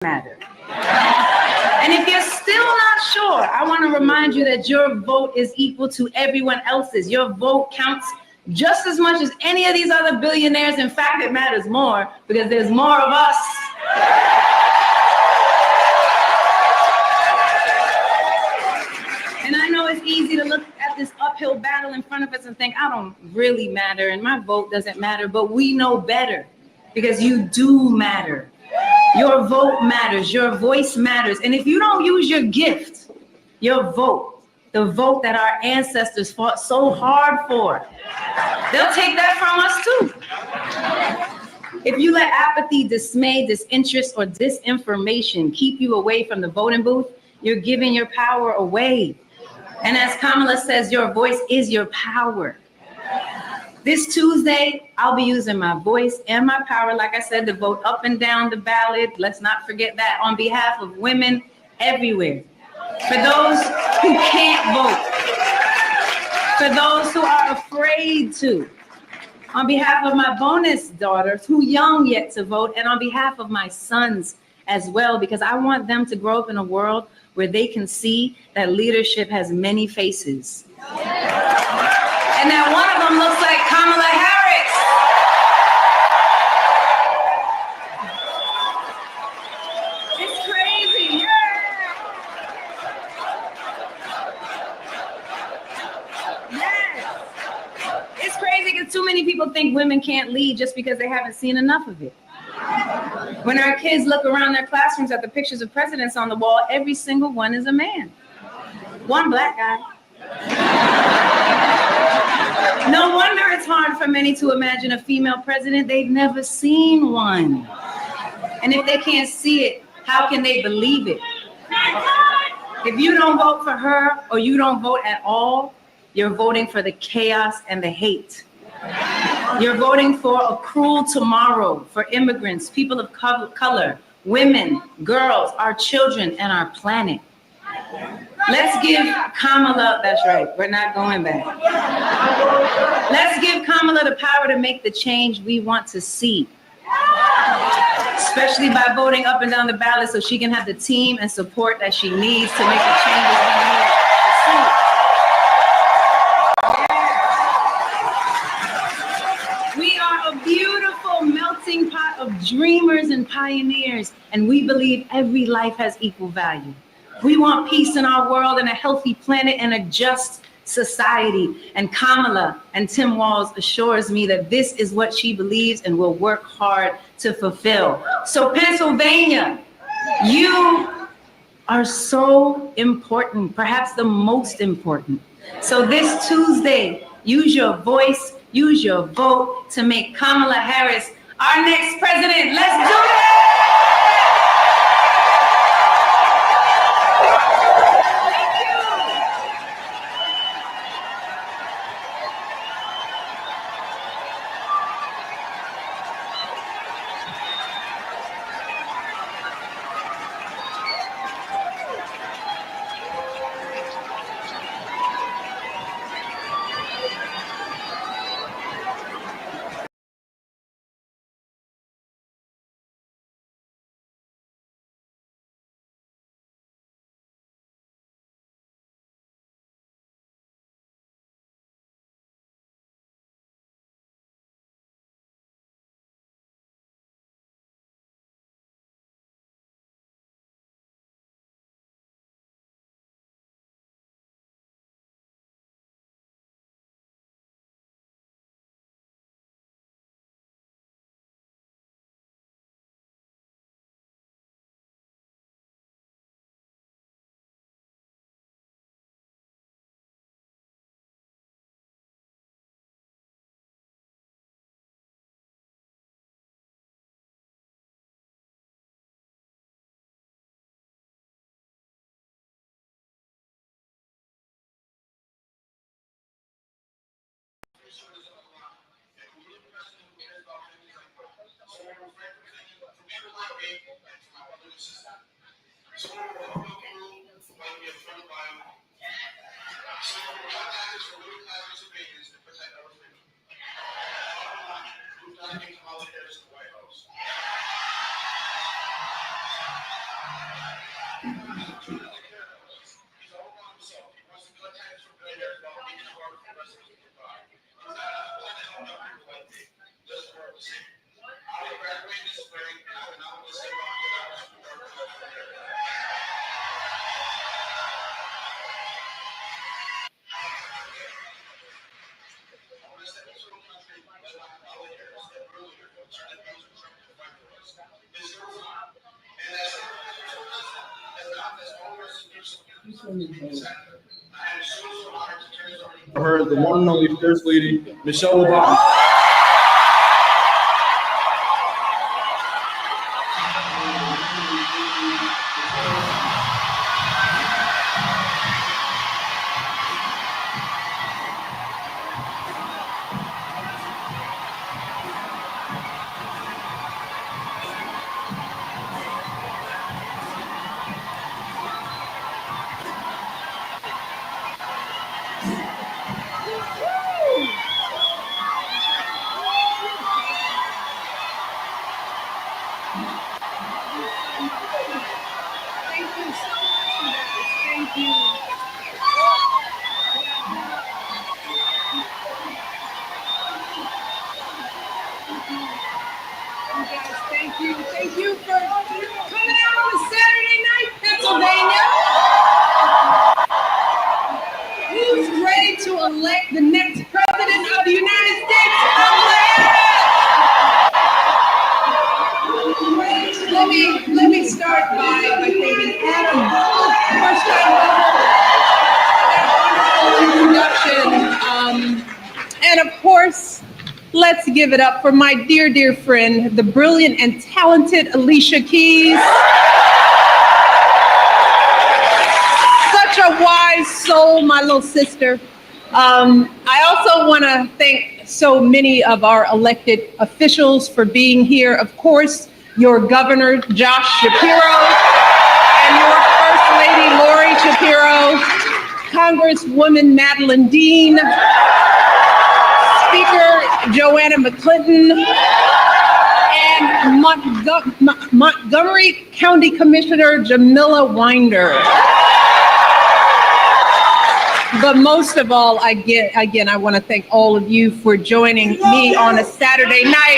matter. And if you're still not sure, I want to remind you that your vote is equal to everyone else's. Your vote counts just as much as any of these other billionaires. In fact, it matters more because there's more of us. And I know it's easy to look at this uphill battle in front of us and think, I don't really matter and my vote doesn't matter, but we know better because you do matter. Your vote matters, your voice matters. And if you don't use your gift, your vote, the vote that our ancestors fought so hard for, they'll take that from us too. If you let apathy, dismay, disinterest, or disinformation keep you away from the voting booth, you're giving your power away. And as Kamala says, your voice is your power. This Tuesday, I'll be using my voice and my power, like I said, to vote up and down the ballot. Let's not forget that, on behalf of women everywhere. For those who can't vote. For those who are afraid to. On behalf of my bonus daughters, who young yet to vote, and on behalf of my sons as well, because I want them to grow up in a world where they can see that leadership has many faces. And that one of them looks like Kamala Harris. It's crazy, Yes. It's crazy because too many people think women can't lead just because they haven't seen enough of it. When our kids look around their classrooms at the pictures of presidents on the wall, every single one is a man. One black guy. No wonder it's hard for many to imagine a female president. They've never seen one. And if they can't see it, how can they believe it? If you don't vote for her or you don't vote at all, you're voting for the chaos and the hate. You're voting for a cruel tomorrow for immigrants, people of color, women, girls, our children, and our planet. Let's give Kamala, that's right, we're not going back. Let's give Kamala the power to make the change we want to see, especially by voting up and down the ballot so she can have the team and support that she needs to make the changes we need to see. We are a beautiful melting pot of dreamers and pioneers, and we believe every life has equal value. We want peace in our world and a healthy planet and a just society. And Kamala and Tim Walz assures me that this is what she believes and will work hard to fulfill. So Pennsylvania, you are so important, perhaps the most important. So this Tuesday, use your voice, use your vote to make Kamala Harris our next president. Let's do it! For her, the one and only First Lady, Michelle Obama. Thank you for coming out on a Saturday night, Pennsylvania. Who's ready to elect the next president of the United States of America? Let me start by thanking Adam. First time introduction. And of course, let's give it up for my dear, dear friend, the brilliant and talented Alicia Keys. Such a wise soul, my little sister. I also want to thank so many of our elected officials for being here. Of course, your Governor, Josh Shapiro, and your First Lady, Lori Shapiro, Congresswoman Madeline Dean, Speaker Joanna McClinton, and Montgomery County Commissioner Jamila Winder. But most of all, again, I want to thank all of you for joining me on a Saturday night.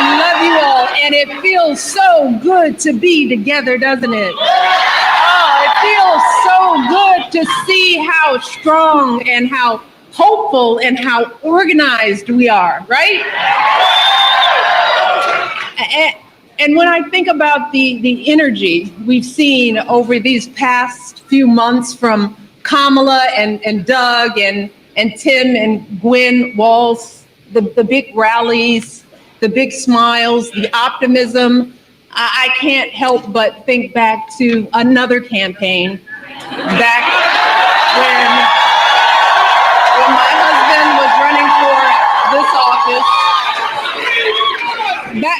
I love you all, and it feels so good to be together, doesn't it? Oh, it feels so good to see how strong and how hopeful and how organized we are, right? And when I think about the energy we've seen over these past few months from Kamala and Doug and Tim and Gwen Walz, the big rallies, the big smiles, the optimism, I can't help but think back to another campaign back when my husband was running for this office. Back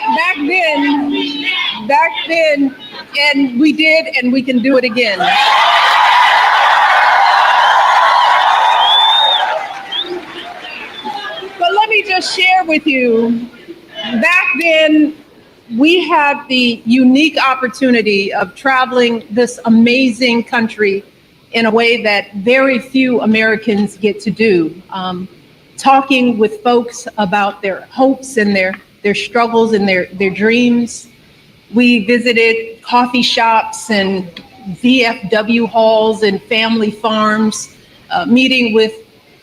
then, and we did, and we can do it again. But let me just share with you, back then, we had the unique opportunity of traveling this amazing country in a way that very few Americans get to do. Talking with folks about their hopes and their struggles and their dreams. We visited coffee shops and VFW halls and family farms, meeting with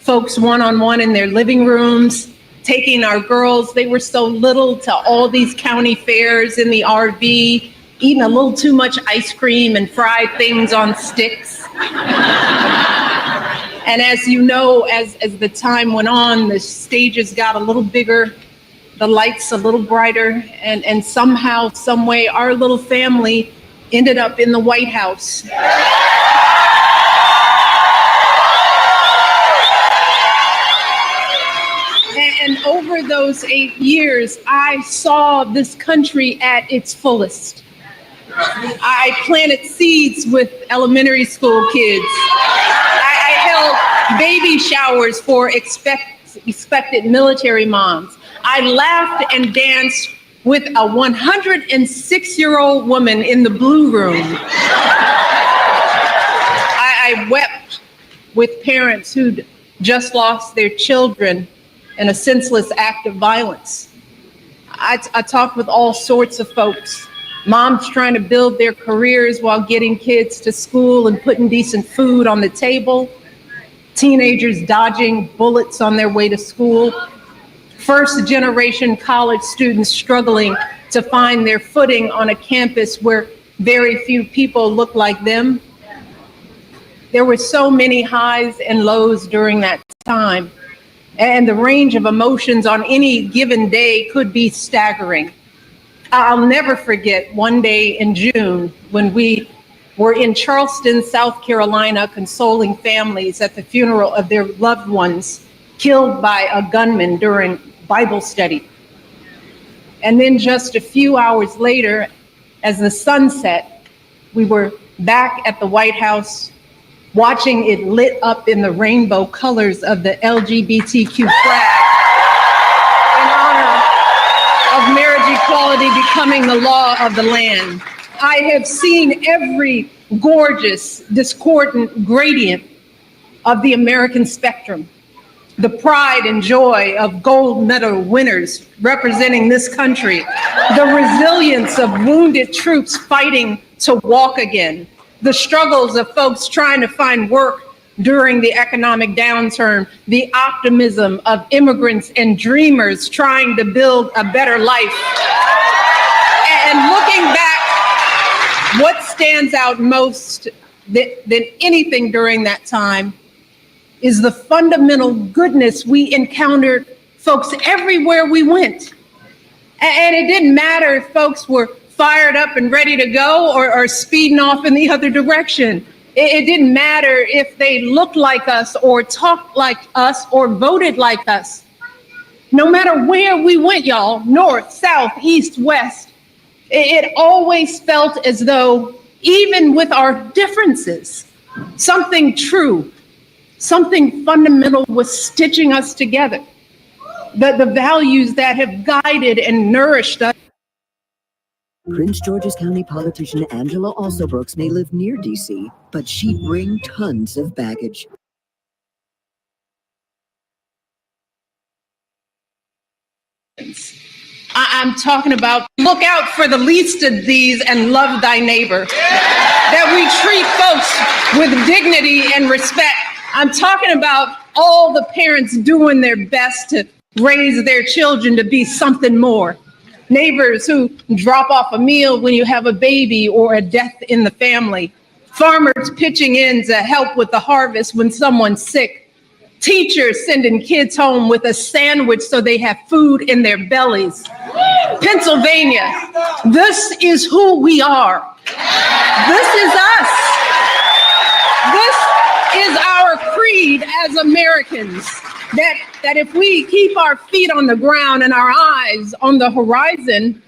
folks one-on-one in their living rooms, taking our girls, they were so little, to all these county fairs in the RV, eating a little too much ice cream and fried things on sticks. And as you know, as the time went on, the stages got a little bigger, the lights a little brighter, and somehow, some way, our little family ended up in the White House. And over those 8 years, I saw this country at its fullest. I planted seeds with elementary school kids. I held baby showers for expected military moms. I laughed and danced with a 106-year-old woman in the Blue Room. I wept with parents who'd just lost their children in a senseless act of violence. I talked with all sorts of folks. Moms trying to build their careers while getting kids to school and putting decent food on the table. Teenagers dodging bullets on their way to school. First generation college students struggling to find their footing on a campus where very few people look like them. There were so many highs and lows during that time, and the range of emotions on any given day could be staggering. I'll never forget one day in June when we were in Charleston, South Carolina, consoling families at the funeral of their loved ones killed by a gunman during Bible study. And then just a few hours later, as the sun set, we were back at the White House watching it lit up in the rainbow colors of the LGBTQ flag in honor of marriage equality becoming the law of the land. I have seen every gorgeous, discordant gradient of the American spectrum. The pride and joy of gold medal winners representing this country, the resilience of wounded troops fighting to walk again, the struggles of folks trying to find work during the economic downturn, the optimism of immigrants and dreamers trying to build a better life. And looking back, what stands out most than anything during that time is the fundamental goodness we encountered folks everywhere we went. And it didn't matter if folks were fired up and ready to go or speeding off in the other direction. It didn't matter if they looked like us or talked like us or voted like us. No matter where we went, y'all, north, south, east, west, it always felt as though, even with our differences, something true, something fundamental was stitching us together. The values that have guided and nourished us. Prince George's County politician Angela Alsobrooks may live near D.C., but she'd bring tons of baggage. I'm talking about look out for the least of these and love thy neighbor. That we treat folks with dignity and respect. I'm talking about all the parents doing their best to raise their children to be something more. Neighbors who drop off a meal when you have a baby or a death in the family. Farmers pitching in to help with the harvest when someone's sick. Teachers sending kids home with a sandwich so they have food in their bellies. Pennsylvania, this is who we are. This is us. This is our creed as Americans. That if we keep our feet on the ground and our eyes on the horizon,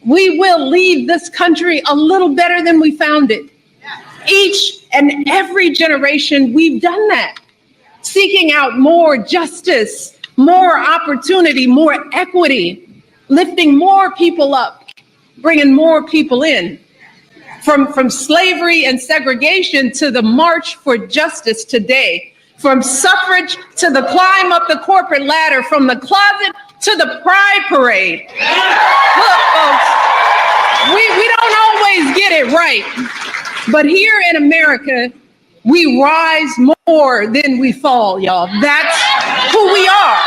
we will leave this country a little better than we found it. Each and every generation, we've done that. Seeking out more justice, more opportunity, more equity, lifting more people up, bringing more people in. From slavery and segregation to the march for justice today, from suffrage to the climb up the corporate ladder, from the closet to the pride parade. Look, folks, we don't always get it right, but here in America, we rise more than we fall, y'all. That's who we are.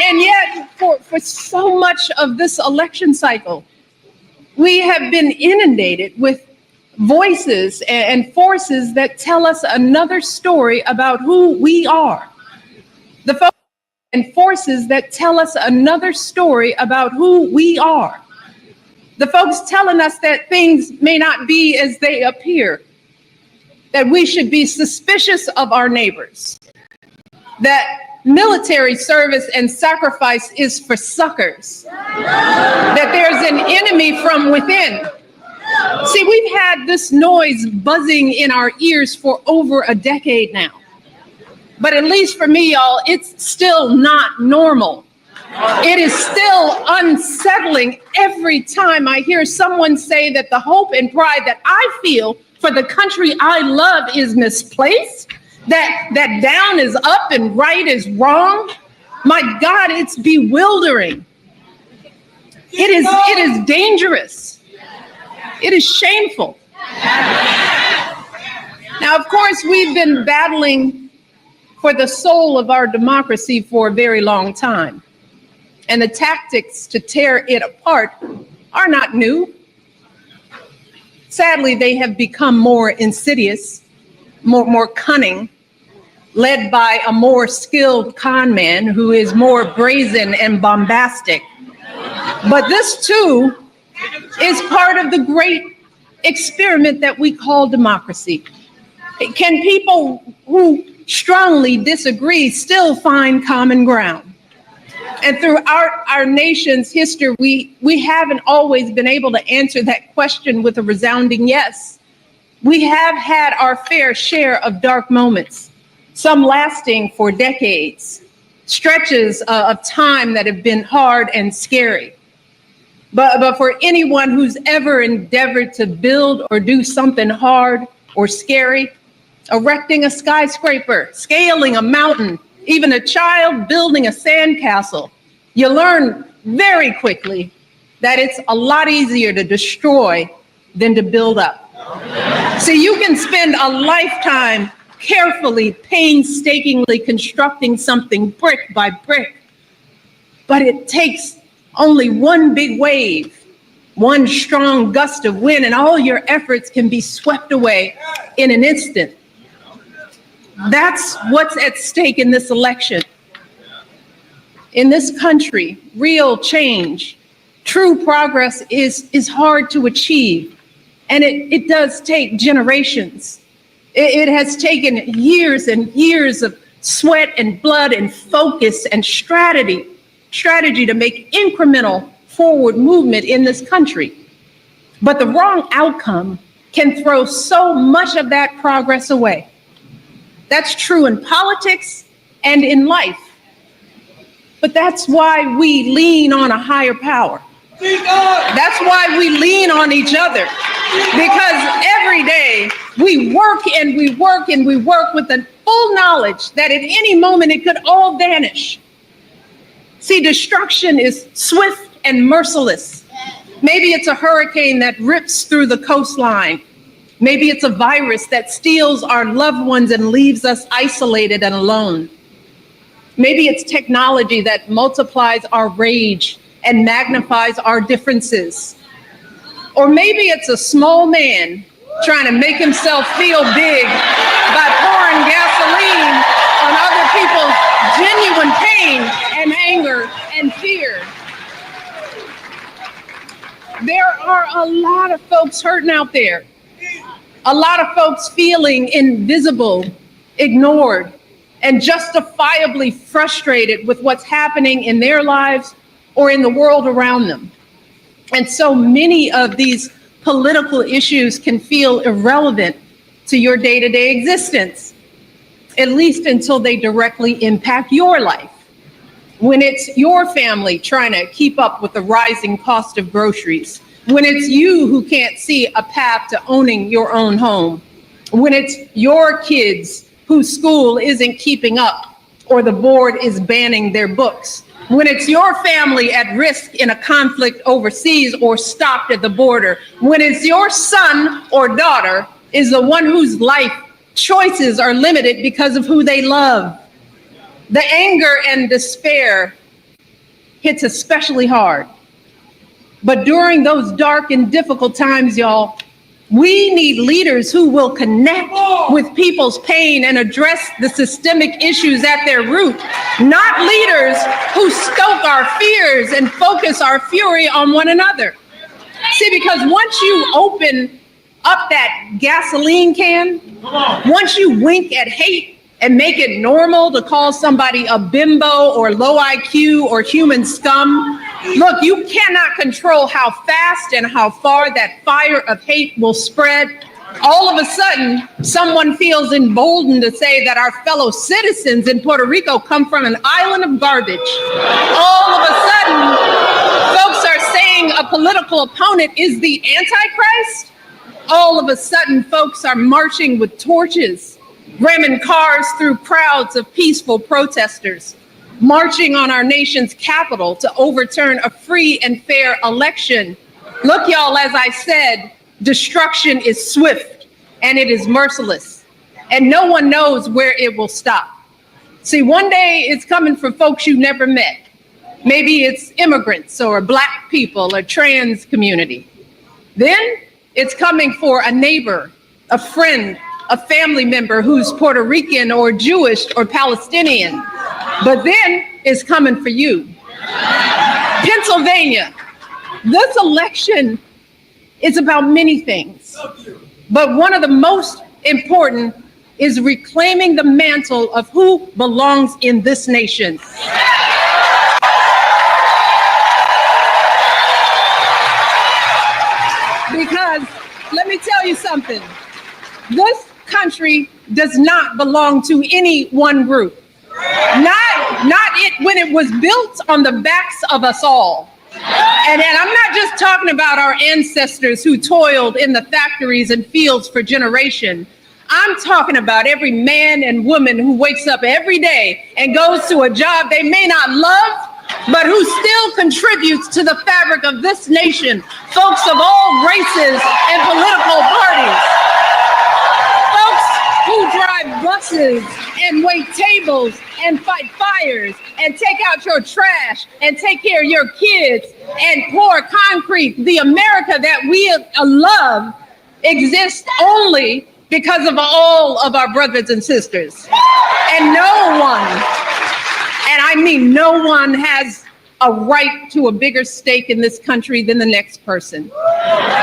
And yet, for so much of this election cycle, we have been inundated with voices and forces that tell us another story about who we are. The folks and forces that tell us another story about who we are. The folks telling us that things may not be as they appear, that we should be suspicious of our neighbors, that military service and sacrifice is for suckers, that there's an enemy from within. See, we've had this noise buzzing in our ears for over a decade now. But at least for me, y'all, it's still not normal. It is still unsettling every time I hear someone say that the hope and pride that I feel for the country I love is misplaced, that down is up and right is wrong. My God, it's bewildering. It is dangerous. It is shameful. Now, of course, we've been battling for the soul of our democracy for a very long time. And the tactics to tear it apart are not new. Sadly, they have become more insidious, more cunning, led by a more skilled con man who is more brazen and bombastic. But this too is part of the great experiment that we call democracy. Can people who strongly disagree still find common ground? And throughout our nation's history, we haven't always been able to answer that question with a resounding yes. We have had our fair share of dark moments, some lasting for decades, stretches of time that have been hard and scary. But for anyone who's ever endeavored to build or do something hard or scary, erecting a skyscraper, scaling a mountain, even a child building a sandcastle, you learn very quickly that it's a lot easier to destroy than to build up. See, you can spend a lifetime carefully, painstakingly constructing something brick by brick, but it takes only one big wave, one strong gust of wind, and all your efforts can be swept away in an instant. That's what's at stake in this election. In this country, real change, true progress is hard to achieve, and it does take generations. It has taken years and years of sweat and blood and focus and strategy to make incremental forward movement in this country. But the wrong outcome can throw so much of that progress away. That's true in politics and in life. But that's why we lean on a higher power. That's why we lean on each other. Because every day we work and we work and we work with the full knowledge that at any moment it could all vanish. See, destruction is swift and merciless. Maybe it's a hurricane that rips through the coastline. Maybe it's a virus that steals our loved ones and leaves us isolated and alone. Maybe it's technology that multiplies our rage and magnifies our differences. Or maybe it's a small man trying to make himself feel big by pouring gasoline on other people's genuine pain and anger and fear. There are a lot of folks hurting out there. A lot of folks feeling invisible, ignored, and justifiably frustrated with what's happening in their lives or in the world around them. And so many of these political issues can feel irrelevant to your day-to-day existence, at least until they directly impact your life. When it's your family trying to keep up with the rising cost of groceries, when it's you who can't see a path to owning your own home, when it's your kids whose school isn't keeping up or the board is banning their books, when it's your family at risk in a conflict overseas or stopped at the border, when it's your son or daughter is the one whose life choices are limited because of who they love. The anger and despair hits especially hard. But during those dark and difficult times, y'all, we need leaders who will connect with people's pain and address the systemic issues at their root, not leaders who stoke our fears and focus our fury on one another. See, because once you open up that gasoline can, once you wink at hate and make it normal to call somebody a bimbo or low IQ or human scum, look, you cannot control how fast and how far that fire of hate will spread. All of a sudden, someone feels emboldened to say that our fellow citizens in Puerto Rico come from an island of garbage. All of a sudden, folks are saying a political opponent is the Antichrist. All of a sudden, folks are marching with torches, ramming cars through crowds of peaceful protesters, marching on our nation's capital to overturn a free and fair election. Look, y'all, as I said, destruction is swift and it is merciless, and no one knows where it will stop. See, one day it's coming for folks you never met. Maybe it's immigrants or Black people or trans community. Then It's coming for a neighbor, a friend, a family member who's Puerto Rican or Jewish or Palestinian. But then it's coming for you. Pennsylvania, this election is about many things, but one of the most important is reclaiming the mantle of who belongs in this nation. Because let me tell you something, this country does not belong to any one group. Not it when it was built on the backs of us all. And I'm not just talking about our ancestors who toiled in the factories and fields for generations. I'm talking about every man and woman who wakes up every day and goes to a job they may not love, but who still contributes to the fabric of this nation. Folks of all races and political parties. Folks who drive buses and wait tables and fight fires and take out your trash and take care of your kids and pour concrete. The America that we love exists only because of all of our brothers and sisters. And no one, and I mean no one, has a right to a bigger stake in this country than the next person.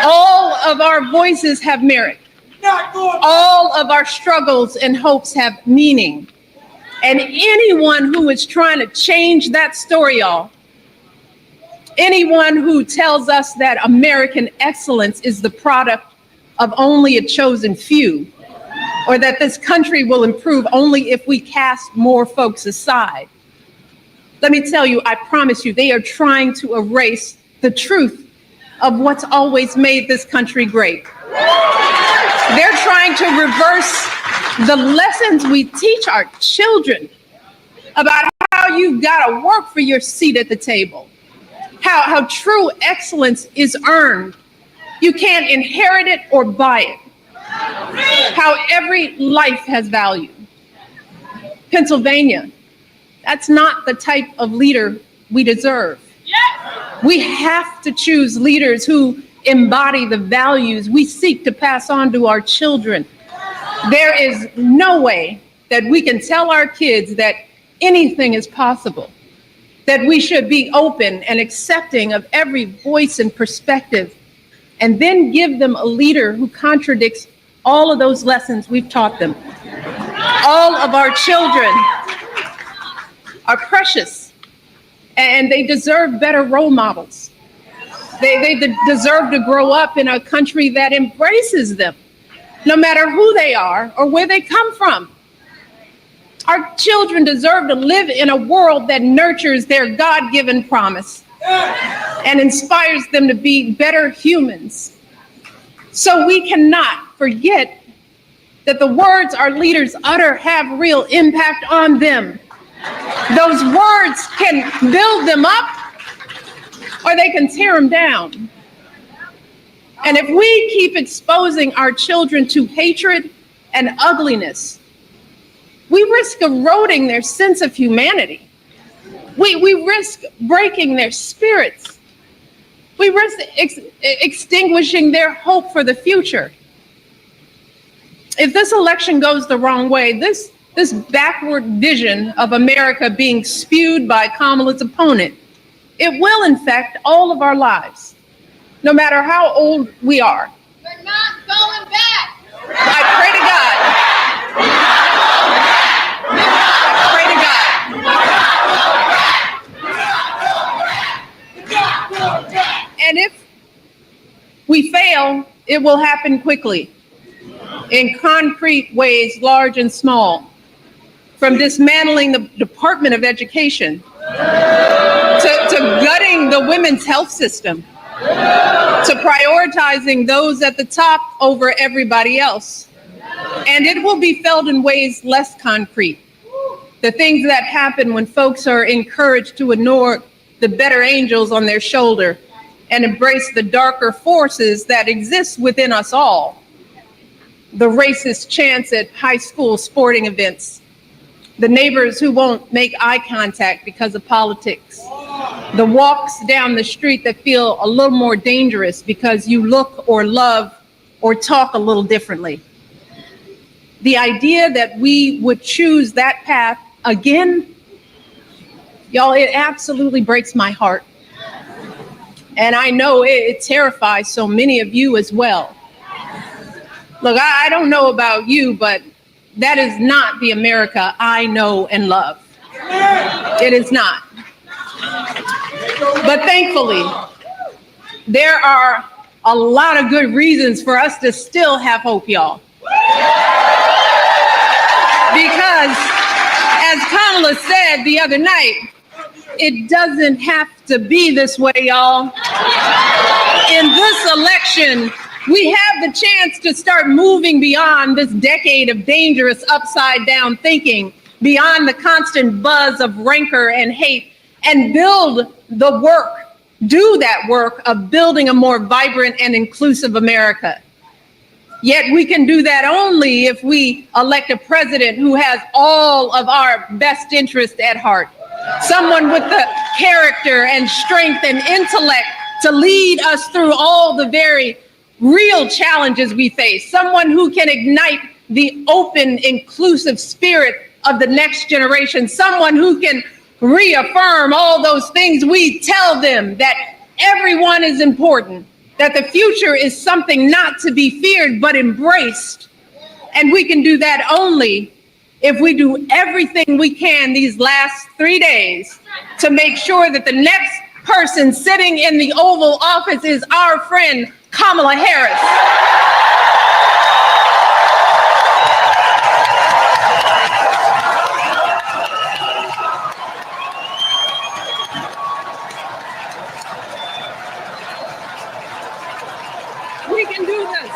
All of our voices have merit. All of our struggles and hopes have meaning. And anyone who is trying to change that story, y'all, anyone who tells us that American excellence is the product of only a chosen few, or that this country will improve only if we cast more folks aside, let me tell you, I promise you, they are trying to erase the truth of what's always made this country great. They're trying to reverse the lessons we teach our children about how you've got to work for your seat at the table, how true excellence is earned. You can't inherit it or buy it. How every life has value. Pennsylvania, that's not the type of leader we deserve. We have to choose leaders who embody the values we seek to pass on to our children. There is no way that we can tell our kids that anything is possible, that we should be open and accepting of every voice and perspective, and then give them a leader who contradicts all of those lessons we've taught them. All of our children are precious, and they deserve better role models. They deserve to grow up in a country that embraces them, no matter who they are or where they come from. Our children deserve to live in a world that nurtures their God-given promise and inspires them to be better humans. So we cannot forget that the words our leaders utter have real impact on them. Those words can build them up, or they can tear them down. And if we keep exposing our children to hatred and ugliness, we risk eroding their sense of humanity. We risk breaking their spirits. We risk extinguishing their hope for the future. If this election goes the wrong way, this backward vision of America being spewed by Kamala's opponent, it will infect all of our lives, no matter how old we are. We're not going back. I pray to God. I pray to God. And if we fail, it will happen quickly, in concrete ways, large and small, from dismantling the Department of Education to gutting the women's health system, to prioritizing those at the top over everybody else. And it will be felt in ways less concrete. The things that happen when folks are encouraged to ignore the better angels on their shoulder and embrace the darker forces that exist within us all. The racist chants at high school sporting events, the neighbors who won't make eye contact because of politics, the walks down the street that feel a little more dangerous because you look or love or talk a little differently. The idea that we would choose that path again, y'all, it absolutely breaks my heart. And I know it terrifies so many of you as well. Look, I don't know about you, but that is not the America I know and love. It is not. But thankfully, there are a lot of good reasons for us to still have hope, y'all. Because, as Kamala said the other night, it doesn't have to be this way, y'all. In this election, we have the chance to start moving beyond this decade of dangerous upside-down thinking, beyond the constant buzz of rancor and hate, and build the work, do that work of building a more vibrant and inclusive America. Yet we can do that only if we elect a president who has all of our best interests at heart. Someone with the character and strength and intellect to lead us through all the very real challenges we face. Someone who can ignite the open, inclusive spirit of the next generation. Someone who can reaffirm all those things we tell them, that everyone is important, that the future is something not to be feared but embraced. And we can do that only if we do everything we can these last 3 days to make sure that the next person sitting in the Oval Office is our friend Kamala Harris. We can do this.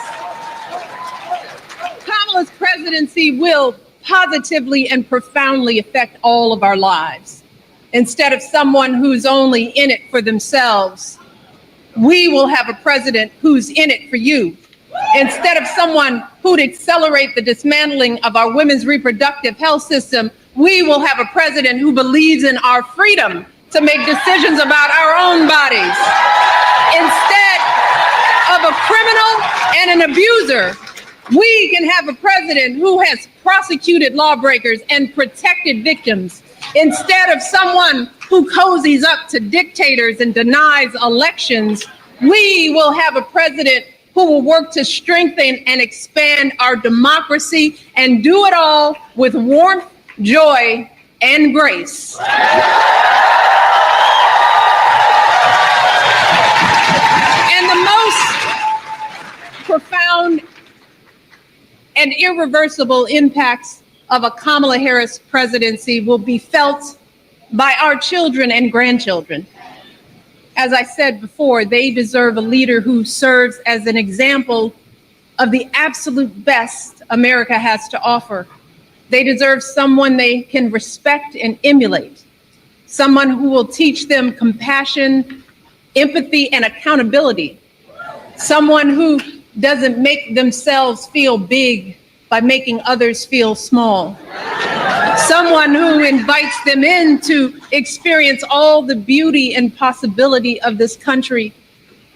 Kamala's presidency will positively and profoundly affect all of our lives. Instead of someone who's only in it for themselves, we will have a president who's in it for you. Instead of someone who'd accelerate the dismantling of our women's reproductive health system, we will have a president who believes in our freedom to make decisions about our own bodies. Instead of a criminal and an abuser, we can have a president who has prosecuted lawbreakers and protected victims. Instead of someone who cozies up to dictators and denies elections, we will have a president who will work to strengthen and expand our democracy and do it all with warmth, joy, and grace. And the most profound and irreversible impacts of a Kamala Harris presidency will be felt by our children and grandchildren. As I said before, they deserve a leader who serves as an example of the absolute best America has to offer. They deserve someone they can respect and emulate, someone who will teach them compassion, empathy, and accountability, someone who doesn't make themselves feel big by making others feel small. Someone who invites them in to experience all the beauty and possibility of this country.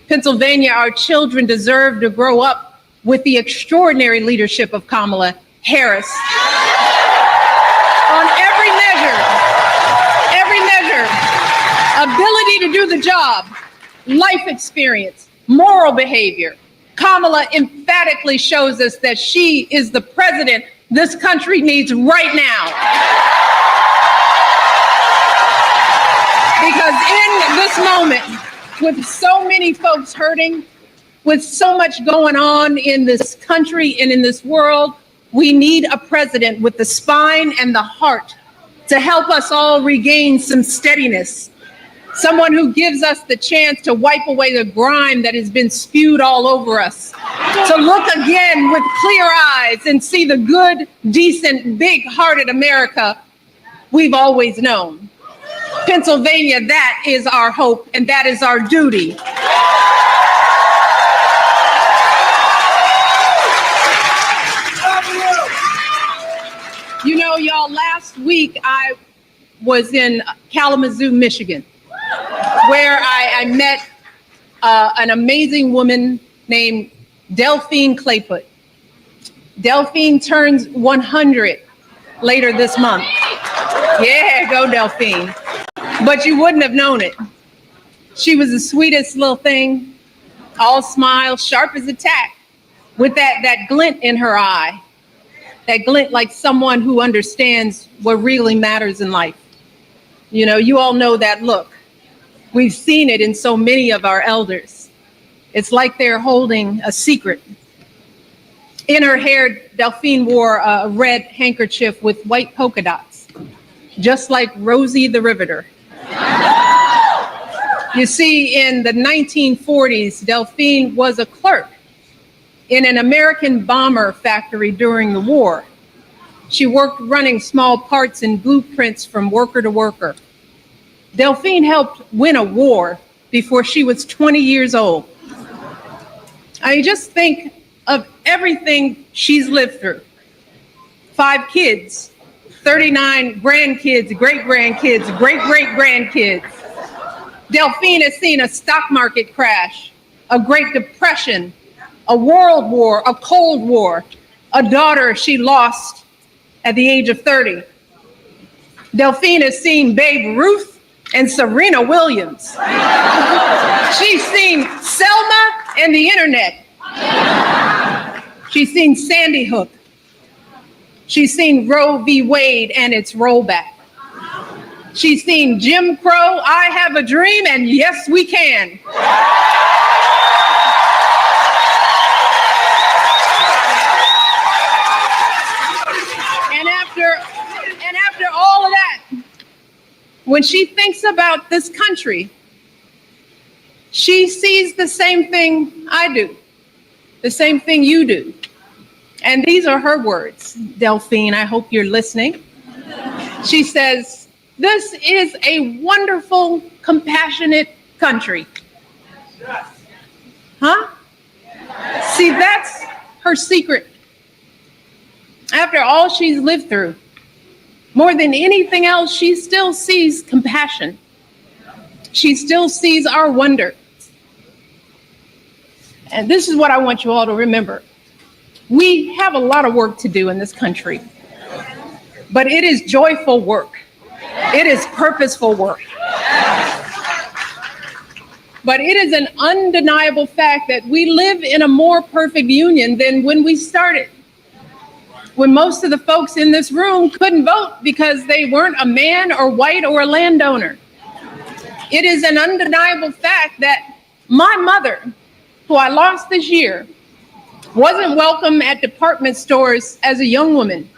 Pennsylvania, our children deserve to grow up with the extraordinary leadership of Kamala Harris. On every measure, ability to do the job, life experience, moral behavior, Kamala emphatically shows us that she is the president this country needs right now. Because in this moment, with so many folks hurting, with so much going on in this country and in this world, we need a president with the spine and the heart to help us all regain some steadiness. Someone who gives us the chance to wipe away the grime that has been spewed all over us, to look again with clear eyes and see the good, decent, big-hearted America we've always known. Pennsylvania, that is our hope, and that is our duty. You know, y'all, last week I was in Kalamazoo, Michigan, where I met an amazing woman named Delphine Clayput. Delphine turns 100 later this month. Yeah, go Delphine. But you wouldn't have known it. She was the sweetest little thing, all smiles, sharp as a tack, with that glint in her eye. That glint like someone who understands what really matters in life. You know, you all know that look. We've seen it in so many of our elders. It's like they're holding a secret. In her hair, Delphine wore a red handkerchief with white polka dots, just like Rosie the Riveter. You see, in the 1940s, Delphine was a clerk in an American bomber factory during the war. She worked running small parts and blueprints from worker to worker. Delphine helped win a war before she was 20 years old. I just think of everything she's lived through. 5 kids, 39 grandkids, great-grandkids, great-great-grandkids. Delphine has seen a stock market crash, a Great Depression, a world war, a Cold War, a daughter she lost at the age of 30. Delphine has seen Babe Ruth and Serena Williams. She's seen Selma and the internet. She's seen Sandy Hook. She's seen Roe v. Wade and its rollback. She's seen Jim Crow, I Have a Dream, and Yes, We Can. And after all of that, when she thinks about this country, she sees the same thing I do, the same thing you do. And these are her words. Delphine, I hope you're listening. She says, "This is a wonderful, compassionate country." Huh? See, that's her secret. After all she's lived through, more than anything else, she still sees compassion. She still sees our wonder. And this is what I want you all to remember. We have a lot of work to do in this country, but it is joyful work. It is purposeful work. But it is an undeniable fact that we live in a more perfect union than when we started. When most of the folks in this room couldn't vote because they weren't a man or white or a landowner. It is an undeniable fact that my mother, who I lost this year, wasn't welcome at department stores as a young woman.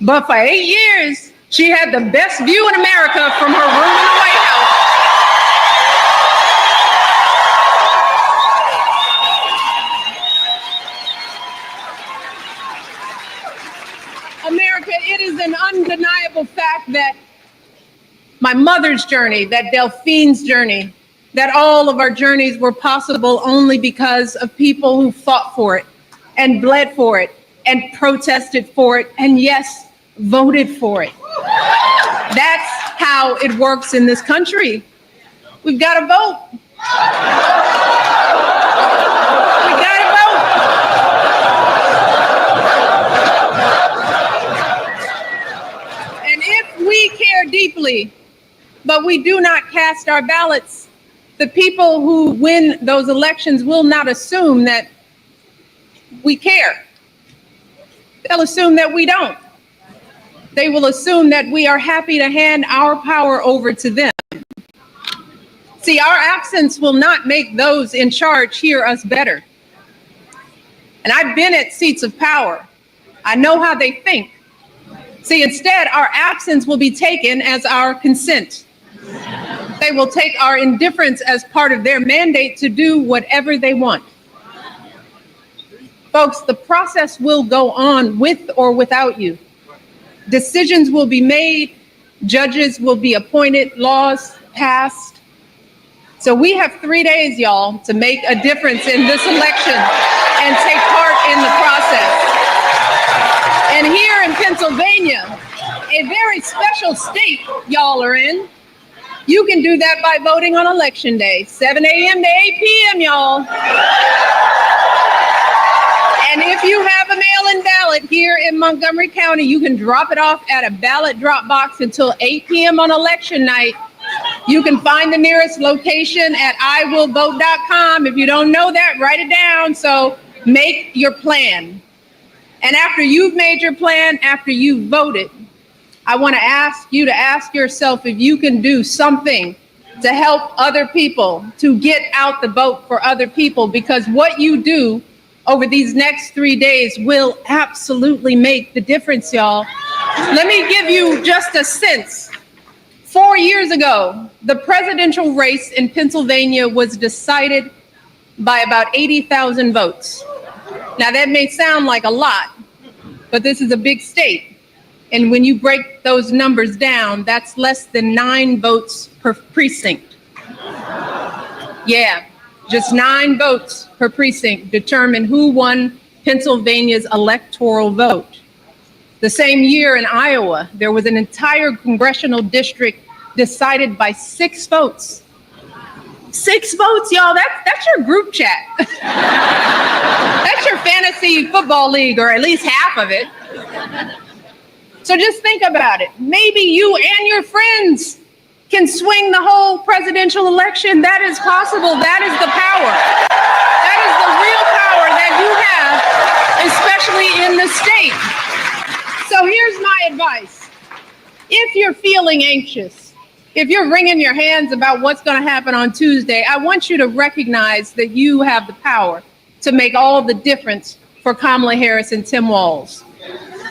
But for 8 years, she had the best view in America from her room in the White House. America, it is an undeniable fact that my mother's journey, that Delphine's journey, that all of our journeys were possible only because of people who fought for it and bled for it and protested for it and, yes, voted for it. That's how it works in this country. We've got to vote. We got to vote. And if we care deeply, but we do not cast our ballots, the people who win those elections will not assume that we care. They'll assume that we don't. They will assume that we are happy to hand our power over to them. See, our absence will not make those in charge hear us better. And I've been at seats of power. I know how they think. See, instead, our absence will be taken as our consent. They will take our indifference as part of their mandate to do whatever they want. Folks, the process will go on with or without you. Decisions will be made, judges will be appointed, laws passed. So we have 3 days, y'all, to make a difference in this election and take part in the process. And here in Pennsylvania, a very special state y'all are in, you can do that by voting on election day, 7 a.m. to 8 p.m., y'all. And if you have a mail-in ballot here in Montgomery County, you can drop it off at a ballot drop box until 8 p.m. on election night. You can find the nearest location at iwillvote.com. If you don't know that, write it down. So make your plan. And after you've made your plan, after you've voted, I want to ask you to ask yourself if you can do something to help other people, to get out the vote for other people, because what you do over these next 3 days will absolutely make the difference, y'all. Let me give you just a sense. 4 years ago, the presidential race in Pennsylvania was decided by about 80,000 votes. Now, that may sound like a lot, but this is a big state. And when you break those numbers down, that's less than 9 votes per precinct. Yeah, just 9 votes per precinct determine who won Pennsylvania's electoral vote. The same year in Iowa, there was an entire congressional district decided by 6 votes. 6 votes, y'all, that's your group chat. That's your fantasy football league, or at least half of it. So just think about it. Maybe you and your friends can swing the whole presidential election. That is possible. That is the power. That is the real power that you have, especially in the state. So here's my advice. If you're feeling anxious, if you're wringing your hands about what's going to happen on Tuesday, I want you to recognize that you have the power to make all the difference for Kamala Harris and Tim Walz.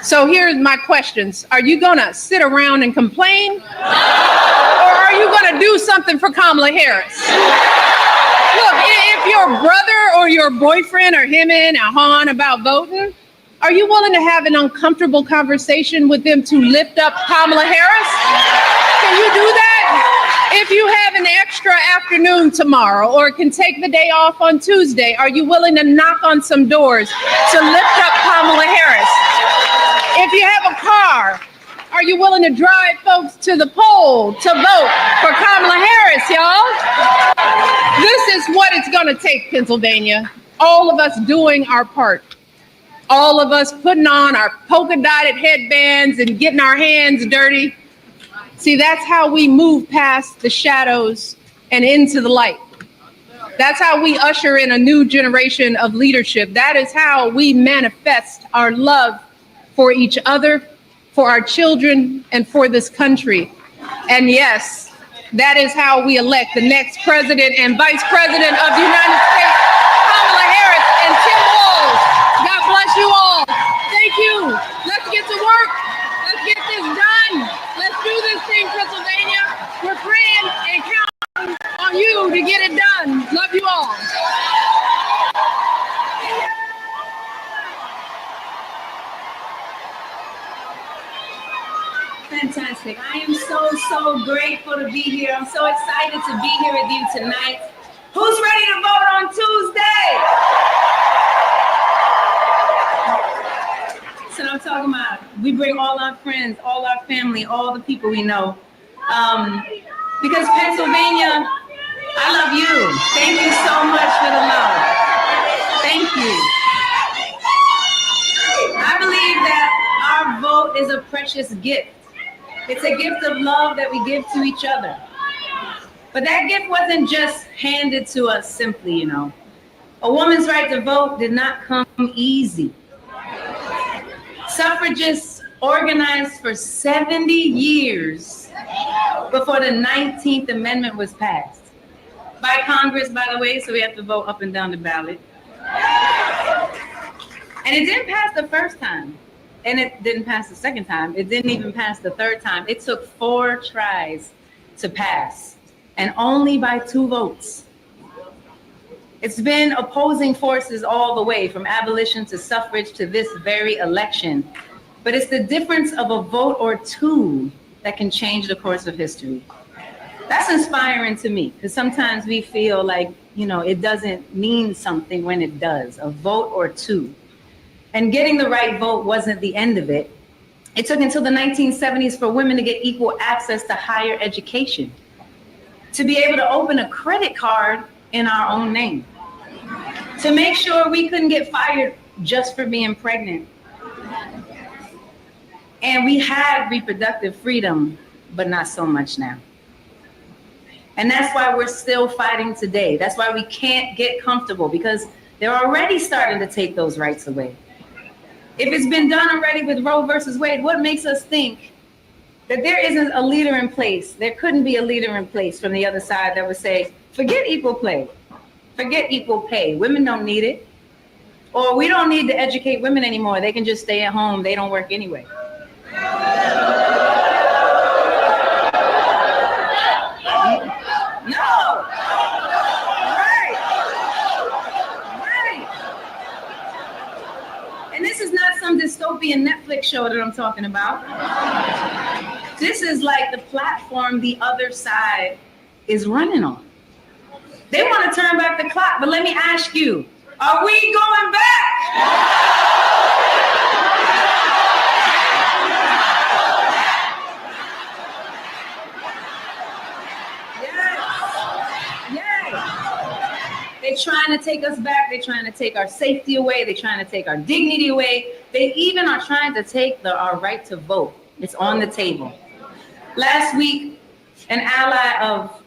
So here's my questions. Are you going to sit around and complain? Or are you going to do something for Kamala Harris? Look, if your brother or your boyfriend are hemming and hawing about voting, are you willing to have an uncomfortable conversation with them to lift up Kamala Harris? Can you do that? If you have an extra afternoon tomorrow or can take the day off on Tuesday, are you willing to knock on some doors to lift up Kamala Harris? If you have a car, are you willing to drive folks to the poll to vote for Kamala Harris, y'all? This is what it's going to take, Pennsylvania. All of us doing our part. All of us putting on our polka-dotted headbands and getting our hands dirty. See, that's how we move past the shadows and into the light. That's how we usher in a new generation of leadership. That is how we manifest our love for each other, for our children, and for this country. And yes, that is how we elect the next president and vice president of the United States, Kamala Harris and Tim Walz. God bless you all. Thank you. Let's get to work. Let's get this done. Let's do this thing, Pennsylvania. We're praying and counting on you to get it done. Love you all. Fantastic. I am so grateful to be here. I'm so excited to be here with you tonight. Who's ready to vote on Tuesday? So I'm talking about, we bring all our friends, all our family, all the people we know. Because Pennsylvania, I love you. Thank you so much for the love. Thank you. I believe that our vote is a precious gift. It's a gift of love that we give to each other. But that gift wasn't just handed to us simply, you know. A woman's right to vote did not come easy. Suffragists organized for 70 years before the 19th Amendment was passed. By Congress, by the way, so we have to vote up and down the ballot. And it didn't pass the first time. And it didn't pass the second time. It didn't even pass the third time. It took 4 tries to pass, and only by 2 votes. It's been opposing forces all the way, from abolition to suffrage to this very election. But it's the difference of a vote or 2 that can change the course of history. That's inspiring to me, because sometimes we feel like, you know, it doesn't mean something when it does, a vote or 2. And getting the right vote wasn't the end of it. It took until the 1970s for women to get equal access to higher education, to be able to open a credit card in our own name, to make sure we couldn't get fired just for being pregnant. And we had reproductive freedom, but not so much now. And that's why we're still fighting today. That's why we can't get comfortable, because they're already starting to take those rights away. If it's been done already with Roe versus Wade, what makes us think that there isn't a leader in place? There couldn't be a leader in place from the other side that would say, forget equal play, forget equal pay. Women don't need it. Or we don't need to educate women anymore. They can just stay at home. They don't work anyway. No. Right. Right. And this is not some dystopian Netflix show that I'm talking about. This is like the platform the other side is running on. They want to turn back the clock, but let me ask you, are we going back? They're trying to take us back. They're trying to take our safety away. They're trying to take our dignity away. They even are trying to take our right to vote. It's on the table. Last week, an ally of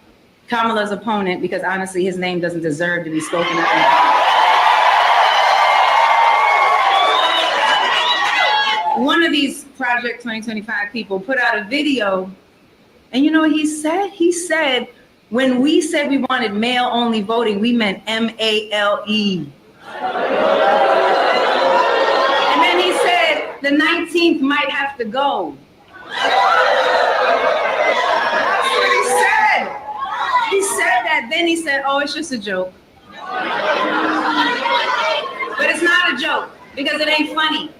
Kamala's opponent, because honestly, his name doesn't deserve to be spoken of. One of these Project 2025 people put out a video, and you know what he said? He said, when we said we wanted male-only voting, we meant M-A-L-E. And then he said, the 19th might have to go. That's what he said. He said that, then he said, oh, it's just a joke. But it's not a joke, because it ain't funny.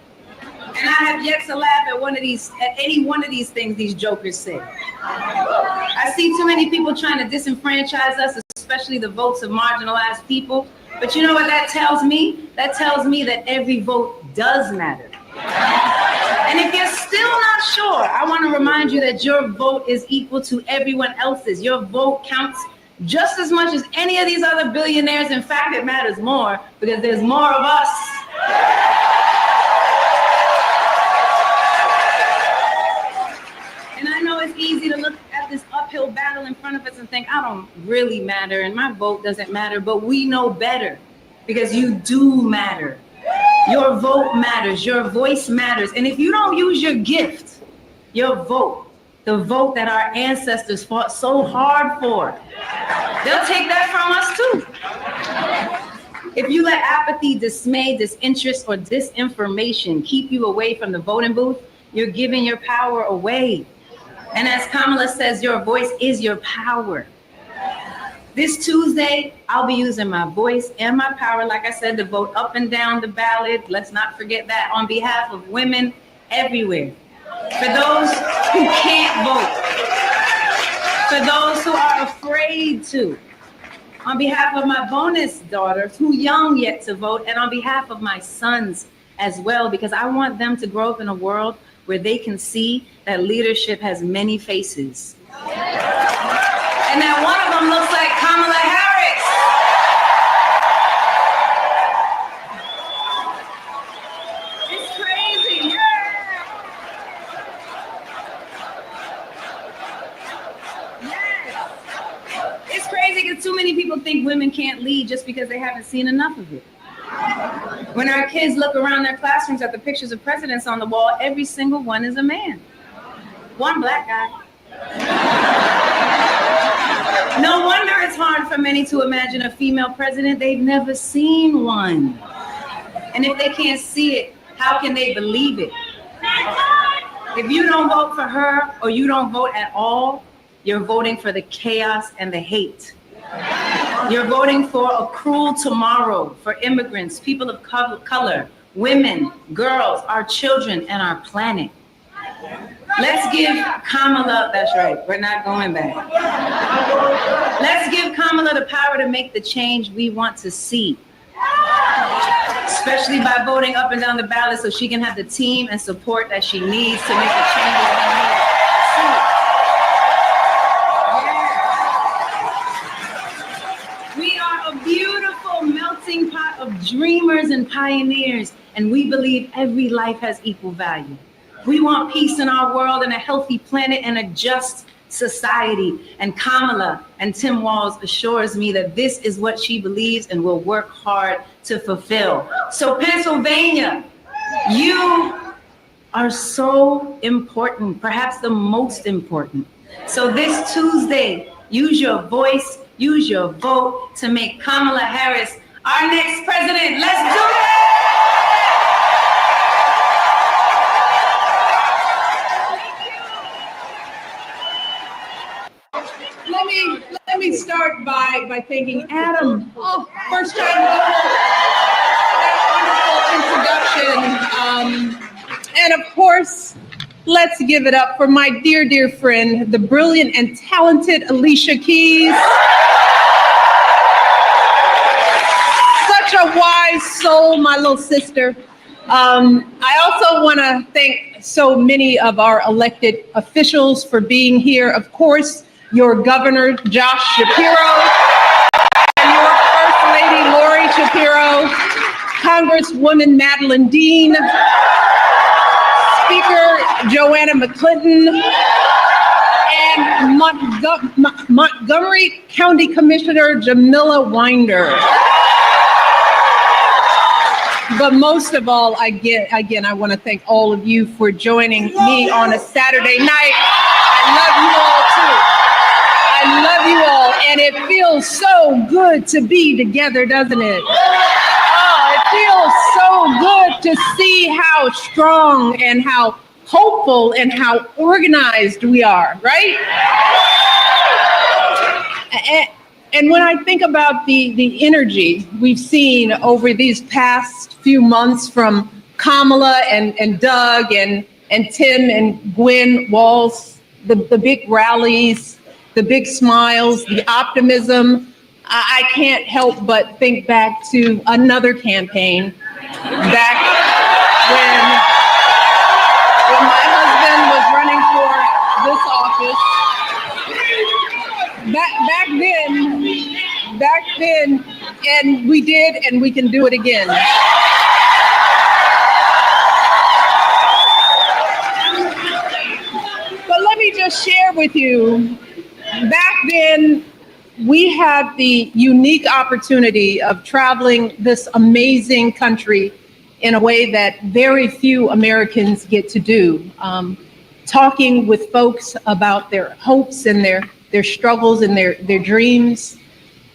And I have yet to laugh at any one of these things these jokers say. I see too many people trying to disenfranchise us, especially the votes of marginalized people. But you know what that tells me? That tells me that every vote does matter. And if you're still not sure, I want to remind you that your vote is equal to everyone else's. Your vote counts just as much as any of these other billionaires. In fact, it matters more because there's more of us. And I know it's easy to look at this uphill battle in front of us and think, I don't really matter and my vote doesn't matter, but we know better because you do matter. Your vote matters, your voice matters. And if you don't use your gift, your vote, the vote that our ancestors fought so hard for, they'll take that from us too. If you let apathy, dismay, disinterest, or disinformation keep you away from the voting booth, you're giving your power away. And as Kamala says, your voice is your power. This Tuesday, I'll be using my voice and my power, like I said, to vote up and down the ballot. Let's not forget that, on behalf of women everywhere. For those who can't vote. For those who are afraid to. On behalf of my bonus daughters, who young yet to vote, and on behalf of my sons as well, because I want them to grow up in a world where they can see that leadership has many faces. And that one of them looks like Kamala Harris. It's crazy, Yes. It's crazy because too many people think women can't lead just because they haven't seen enough of it. When our kids look around their classrooms at the pictures of presidents on the wall, every single one is a man. One black guy. No wonder it's hard for many to imagine a female president. They've never seen one. And if they can't see it, how can they believe it? If you don't vote for her or you don't vote at all, you're voting for the chaos and the hate. You're voting for a cruel tomorrow for immigrants, people of color, women, girls, our children, and our planet. Let's give Kamala, that's right, we're not going back. Let's give Kamala the power to make the change we want to see, especially by voting up and down the ballot so she can have the team and support that she needs to make the changes we need to see. We are a beautiful melting pot of dreamers and pioneers, and we believe every life has equal value. We want peace in our world and a healthy planet and a just society. And Kamala and Tim Walz assures me that this is what she believes and will work hard to fulfill. So Pennsylvania, you are so important, perhaps the most important. So this Tuesday, use your voice, use your vote to make Kamala Harris our next president. Let's do it! Let me start by thanking Adam. Oh, first time wonderful introduction. And of course, let's give it up for my dear friend, the brilliant and talented Alicia Keys. Such a wise soul, my little sister. I also want to thank so many of our elected officials for being here. Of course, your Governor, Josh Shapiro, and your First Lady, Lori Shapiro, Congresswoman Madeline Dean, Speaker Joanna McClinton, and Montgomery County Commissioner Jamila Winder. But most of all, again, I want to thank all of you for joining me on a Saturday night. I love you all too. I love you all, and it feels so good to be together, doesn't it? Oh, it feels so good to see how strong and how hopeful and how organized we are, right? And when I think about the energy we've seen over these past few months from Kamala and Doug and Tim and Gwen Walz, the big rallies, the big smiles, the optimism, I can't help but think back to another campaign back when my husband was running for this office. Back then, and we did, and we can do it again. But let me just share with you, back then, we had the unique opportunity of traveling this amazing country in a way that very few Americans get to do. Talking with folks about their hopes and their struggles and their dreams.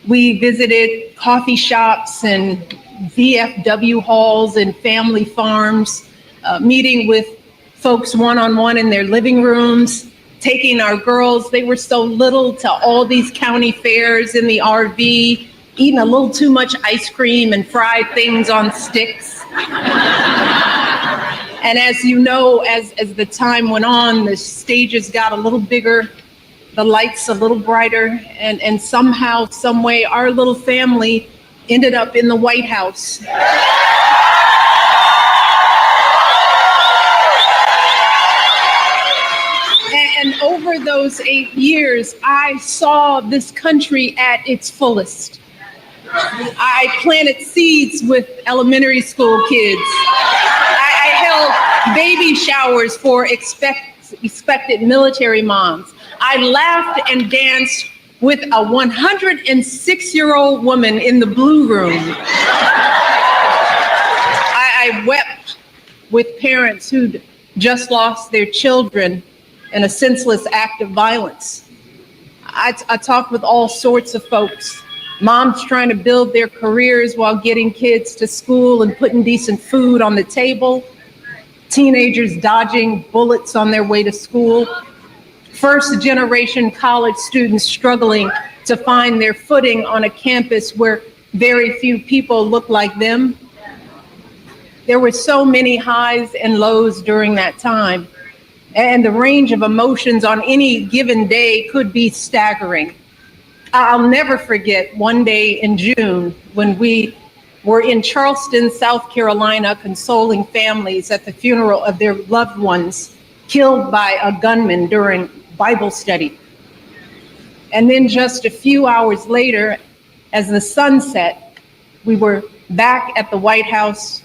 We visited coffee shops and VFW halls and family farms, meeting with folks one-on-one in their living rooms, taking our girls, they were so little, to all these county fairs in the RV, eating a little too much ice cream and fried things on sticks. And as you know, as the time went on, the stages got a little bigger, the lights a little brighter, and somehow, some way, our little family ended up in the White House. And over those 8 years, I saw this country at its fullest. I planted seeds with elementary school kids. I held baby showers for expected military moms. I laughed and danced with a 106-year-old woman in the Blue Room. I wept with parents who'd just lost their children in a senseless act of violence. I talked with all sorts of folks. Moms trying to build their careers while getting kids to school and putting decent food on the table. Teenagers dodging bullets on their way to school. First generation college students struggling to find their footing on a campus where very few people look like them. There were so many highs and lows during that time, and the range of emotions on any given day could be staggering. I'll never forget one day in June when we were in Charleston, South Carolina, consoling families at the funeral of their loved ones killed by a gunman during Bible study. And then just a few hours later, as the sun set, We were back at the White House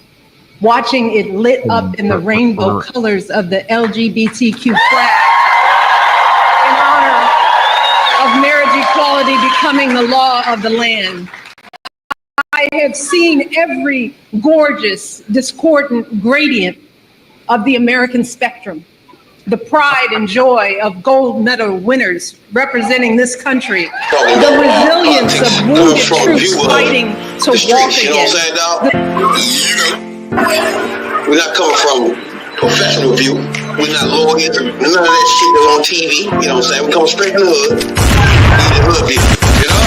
watching it lit up in the rainbow colors of the LGBTQ flag in honor of marriage equality becoming the law of the land. I have seen every gorgeous, discordant gradient of the American spectrum. The pride and joy of gold medal winners representing this country. The resilience of wounded troops fighting to walk again. We're not coming from professional view. We're not lawyers. None of that shit that's on TV. You know what I'm saying? We come straight from the hood. We the hood view. You know?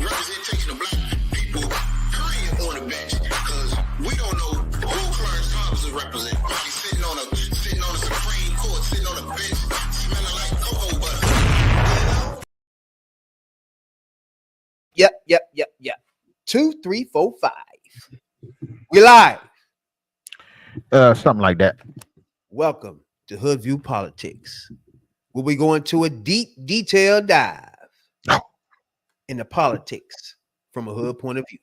Representation of black people, period, on the bench. Because we don't know who Clarence Thomas is representing. He's sitting on the Supreme Court, sitting on a bench, smelling like cocoa butter. Yep. 2, 3, 4, 5. We live. Something like that. Welcome to Hoodview Politics, where we go into a deep, detailed dive into politics from a hood point of view.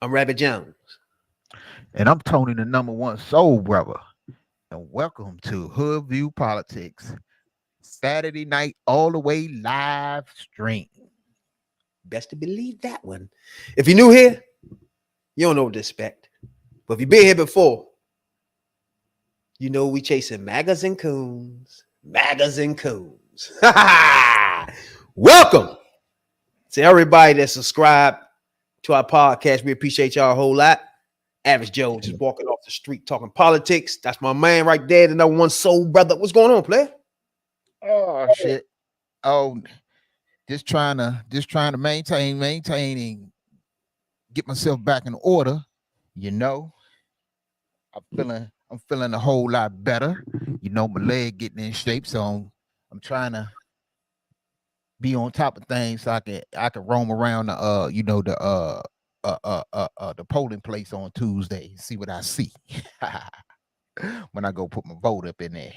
I'm Rabbit Jones. And I'm Tony, the #1 soul brother. And welcome to Hoodview Politics, Saturday night, all the way live stream. Best to believe that one. If you're new here, you don't know what to expect. But if you've been here before, you know we chasing maggots and coons. Welcome to everybody that subscribed to our podcast. We appreciate y'all a whole lot. Average Joe just walking off the street talking politics. That's my man right there, the #1 soul brother. What's going on, player? Oh shit. Oh, just trying to maintain and get myself back in order. You know, I'm feeling a whole lot better. You know, my leg getting in shape, so I'm trying to be on top of things so I can roam around the polling place on Tuesday and see what I see when I go put my vote up in there.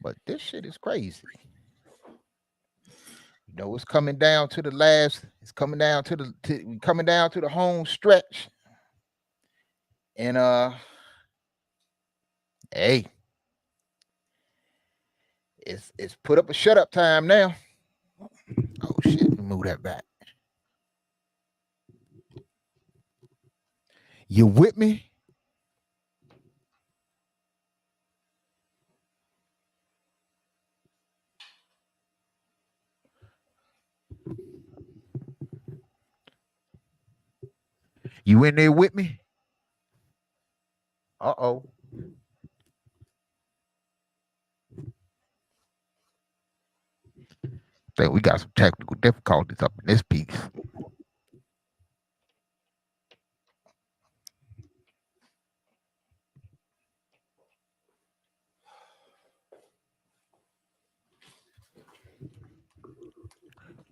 But this shit is crazy. You know, it's coming down to the home stretch. And hey, it's put up a shut up time now. Oh shit, let me move that back. You with me? You in there with me? Uh-oh. Think we got some technical difficulties up in this piece.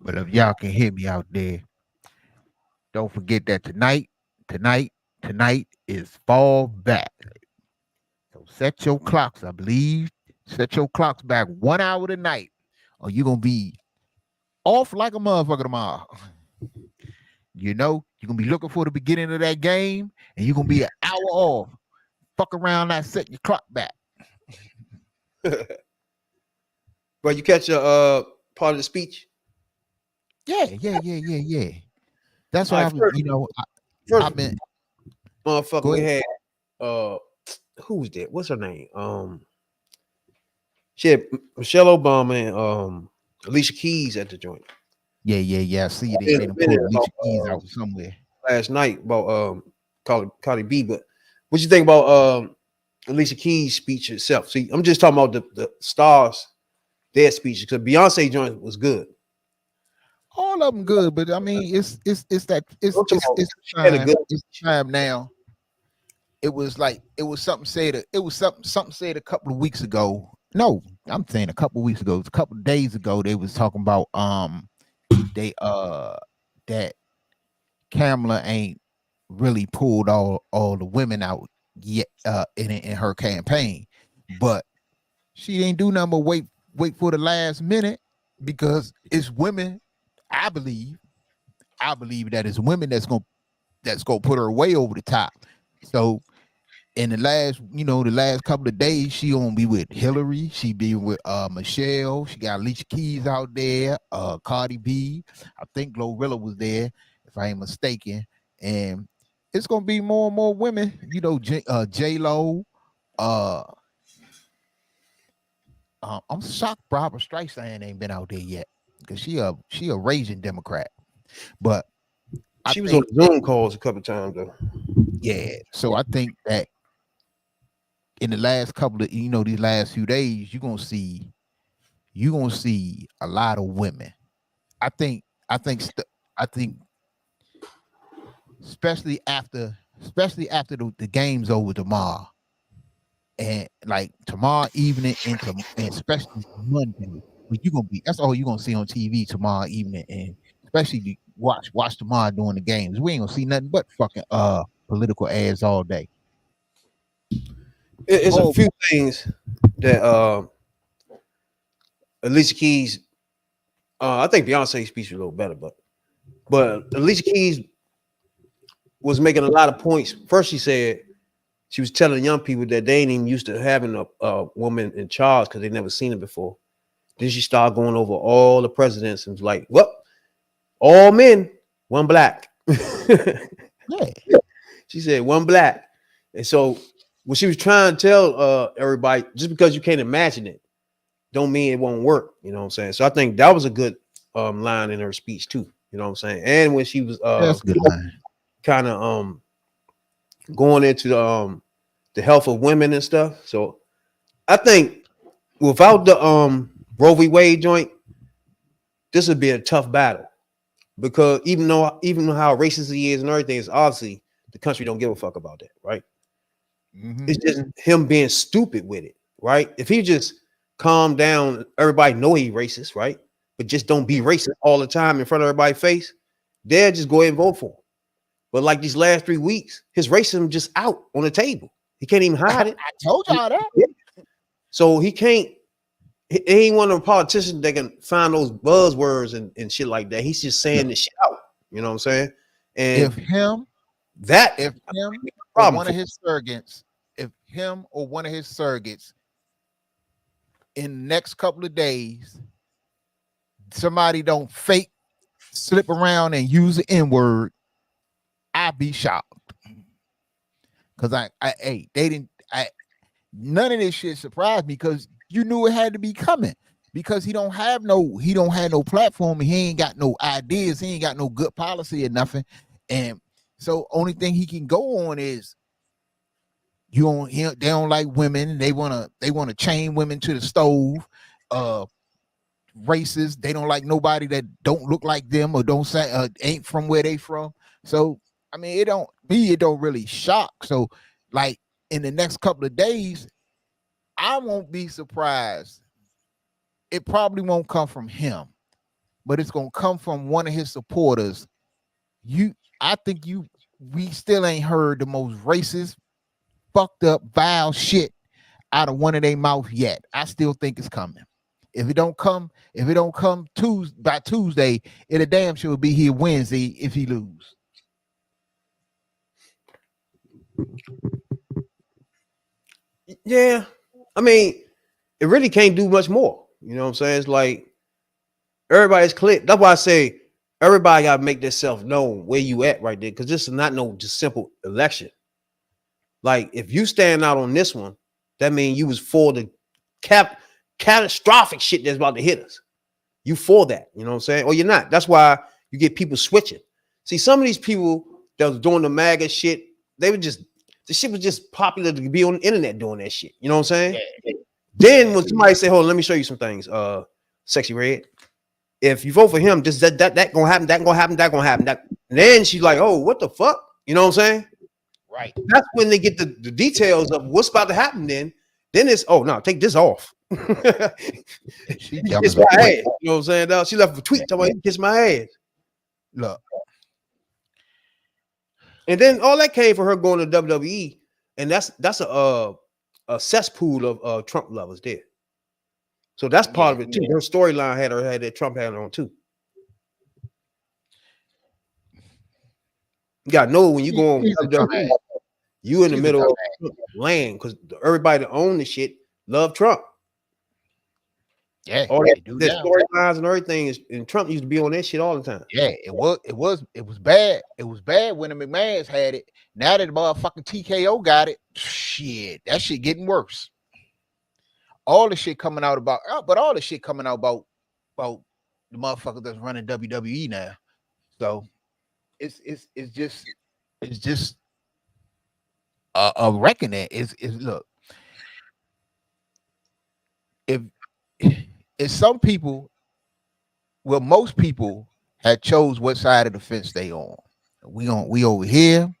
But if y'all can hear me out there, don't forget that tonight is fall back. So set your clocks, I believe. Set your clocks back 1 hour tonight, or you're gonna be off like a motherfucker tomorrow. You know, you're gonna be looking for the beginning of that game, and you're gonna be an hour off. Fuck around that, set your clock back. Bro, you catch a part of the speech? Yeah. That's why I've been motherfucker. We had who's that? What's her name? She had Michelle Obama and Alicia Keys at the joint. Yeah. I see they pulled Alicia Keys out somewhere last night about Cardi B. But what you think about Alicia Keys' speech itself? See, I'm just talking about the stars, their speeches, because Beyonce joint was good. All of them good, but I mean, it's time now. It was something said a couple of weeks ago. No, I'm saying a couple of weeks ago. It was a couple of days ago. They was talking about that Kamala ain't really pulled all the women out yet in her campaign, but she didn't do nothing but wait wait for the last minute because it's women. I believe that it's women that's gonna put her way over the top. So in the last couple of days, she gonna be with Hillary. She be with Michelle. She got Alicia Keys out there. Cardi B. I think Glorilla was there, if I ain't mistaken. And it's gonna be more and more women. J Lo. I'm shocked Barbara Streisand ain't been out there yet because she a raging Democrat. But She was on Zoom calls a couple of times though. Yeah, so I think that in the last couple of these last few days, you're gonna see a lot of women. I think especially after the game's over tomorrow, and like tomorrow evening and especially Monday, that's all you're gonna see on TV tomorrow evening, and especially watch tomorrow during the games. We ain't gonna see nothing but fucking political ads all day. It's a few things that Alicia Keys. I think Beyonce's speech was a little better, but Alicia Keys was making a lot of points. First, she said she was telling young people that they ain't even used to having a woman in charge because they never seen it before. Then she started going over all the presidents and was like, "Well, all men, one black." Yeah. She said one black, and so what she was trying to tell everybody, just because you can't imagine it, don't mean it won't work. You know what I'm saying? So I think that was a good line in her speech too. You know what I'm saying? And when she was that's a good line. Kind of going into the health of women and stuff. So I think without the Roe v. Wade joint, this would be a tough battle because even how racist he is and everything, is obviously the country don't give a fuck about that, right? Mm-hmm. It's just him being stupid with it, right? If he just calm down, everybody know he racist, right? But just don't be racist all the time in front of everybody's face, they'll just go ahead and vote for him. But like these last 3 weeks, his racism just out on the table. He can't even hide it. I told y'all that. So he ain't one of the politicians that can find those buzzwords and shit like that. He's just saying this shit out. You know what I'm saying? And if him or one of his surrogates in the next couple of days, somebody don't fake slip around and use the N-word, I'd be shocked. Cause none of this shit surprised me because you knew it had to be coming because he don't have no platform and he ain't got no ideas, he ain't got no good policy or nothing. And so only thing he can go on is they don't like women, they want to chain women to the stove, racist, they don't like nobody that don't look like them or don't say ain't from where they from. So I mean, it don't really shock. So like in the next couple of days, I won't be surprised. It probably won't come from him, but it's gonna come from one of his supporters. We still ain't heard the most racist, fucked up, vile shit out of one of their mouth yet. I still think it's coming. If it don't come by Tuesday, it'll damn sure be here Wednesday if he lose. Yeah, I mean, it really can't do much more. You know what I'm saying? It's like everybody's clear. That's why I say everybody got to make themselves known where you at right there, because this is not no just simple election. Like if you stand out on this one, that means you was for the catastrophic shit that's about to hit us. You for that, you know what I'm saying? Or you're not. That's why you get people switching. See, some of these people that was doing the MAGA shit, the shit was just popular to be on the internet doing that shit. You know what I'm saying? Yeah. Then when somebody say, hold on, let me show you some things, Sexy Red. If you vote for him, just that gonna happen, that gonna happen, that gonna happen. Then she's like, oh, what the fuck? You know what I'm saying? Right. That's when they get the details of what's about to happen then. Then it's, oh, no, take this off. She kissed my ass. You know what I'm saying? Dog? She left a tweet talking about, kiss my ass. Look. And then all that came from her going to WWE, and that's a cesspool of Trump lovers there. So that's part of it too. Her storyline had that Trump had on too. You gotta know when you go on WWE, you in the middle of land because everybody that own the shit love Trump. Yeah, all the storylines and everything is, and Trump used to be on that shit all the time. Yeah, it was bad. It was bad when the McMahons had it. Now that the motherfucking TKO got it, shit, that shit getting worse. All the shit coming out about, but all the shit coming out about the motherfucker that's running WWE now. So it's just a reckoning. Is look, if some people, well, most people had chose what side of the fence they on. We over here,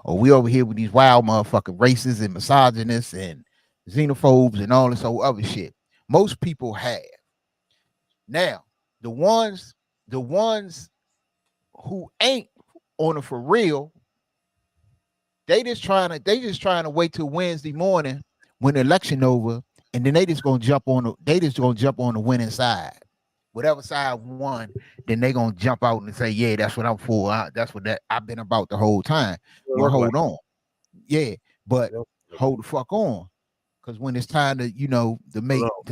or we over here with these wild motherfucking racists and misogynists and xenophobes and all this whole other shit. Most people have. Now, the ones who ain't on it for real, they just trying to wait till Wednesday morning when the election over, and then they just gonna jump on the winning side. Whatever side won, then they gonna jump out and say, "Yeah, that's what I'm for. That's what I've been about the whole time." Well, hold on, yeah, but hold the fuck on, because when it's time to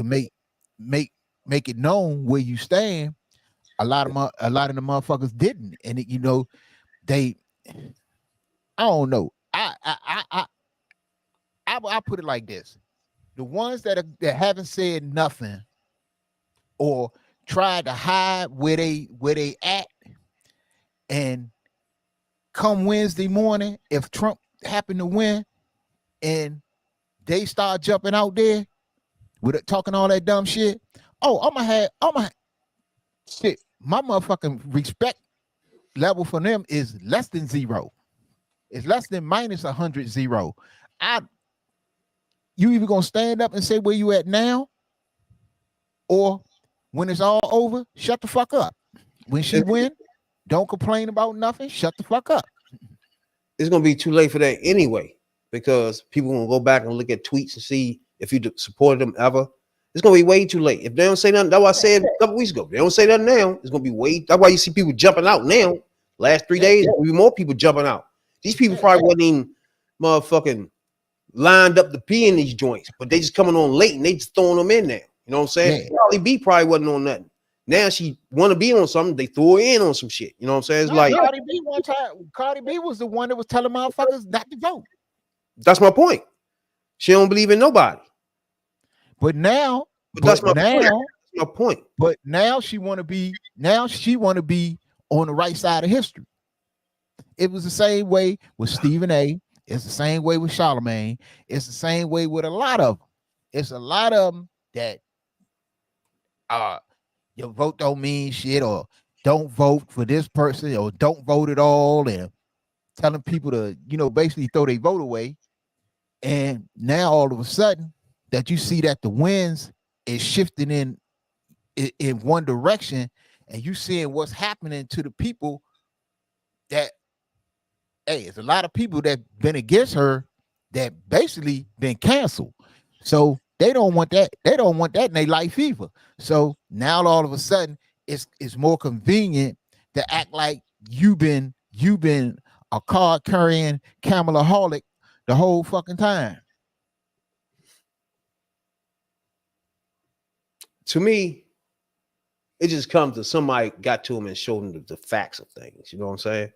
make it known where you stand, a lot of the motherfuckers didn't, and they, I don't know, I put it like this: the ones that haven't said nothing or tried to hide where they at, and come Wednesday morning, if Trump happened to win and they start jumping out there with talking all that dumb shit, I'm gonna shit. My motherfucking respect level for them is less than 0. It's less than minus 100 0. You either gonna stand up and say where you at now, or when it's all over, shut the fuck up. When she win, don't complain about nothing. Shut the fuck up. It's gonna be too late for that anyway, because people gonna go back and look at tweets and see if you supported them ever. It's gonna be way too late. If they don't say nothing, that's what I said a couple weeks ago. If they don't say nothing now, it's gonna be way. That's why you see people jumping out now. Last 3 days, there'll be more people jumping out. These people probably wasn't even motherfucking lined up to pee in these joints, but they just coming on late and they just throwing them in there. You know what I'm saying? Cardi B probably wasn't on nothing. Now she want to be on something. They threw her in on some shit. You know what I'm saying? It's like Cardi B one time. Cardi B was the one that was telling motherfuckers not to vote. That's my point. She don't believe in nobody. But now, that's my point. But now she want to be. On the right side of history. It was the same way with Stephen A. It's the same way with Charlemagne. It's the same way with a lot of them. It's a lot of them that your vote don't mean shit, or don't vote for this person, or don't vote at all, and telling people to, basically throw their vote away. And now all of a sudden that you see that the winds is shifting in one direction, and you seeing what's happening to the people that, hey, it's a lot of people that been against her that basically been canceled. So they don't want that. They don't want that in their life either. So now all of a sudden it's more convenient to act like you've been a card carrying camelaholic the whole fucking time. To me, it just comes to somebody got to him and showed him the facts of things. You know what I'm saying?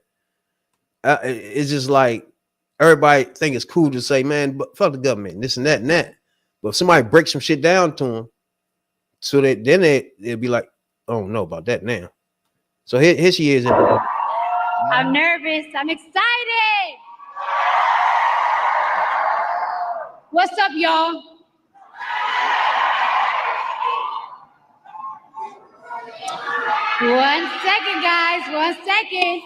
It's just like everybody think it's cool to say, man, but fuck the government, this and that and that. But if somebody breaks some shit down to them, so that then they'll be like, I don't know about that now. So here she is. I'm nervous. I'm excited. What's up, y'all? One second, guys. 1 second.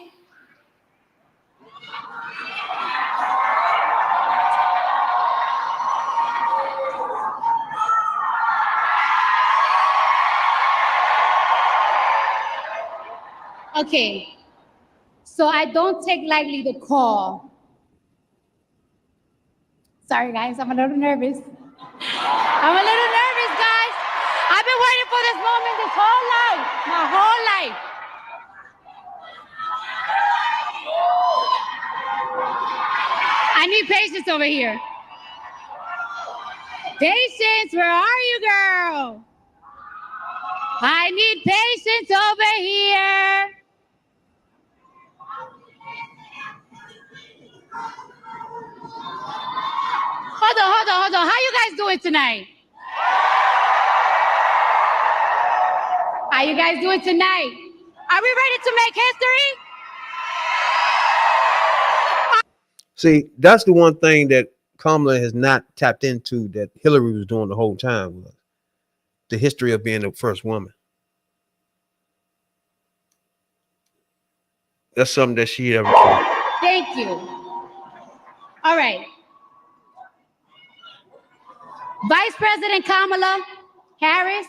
Okay, so I don't take lightly the call. Sorry, guys, I'm a little nervous. Guys. I've been been waiting for this moment this whole life, my whole life. I need patience over here. Patience, where are you, girl? I need patience over here. Hold on. How you guys doing tonight? How you guys doing tonight? Are we ready to make history? See, that's the one thing that Kamala has not tapped into that Hillary was doing the whole time, was the history of being the first woman. That's something that she ever. Thank you. All right. Vice President Kamala Harris,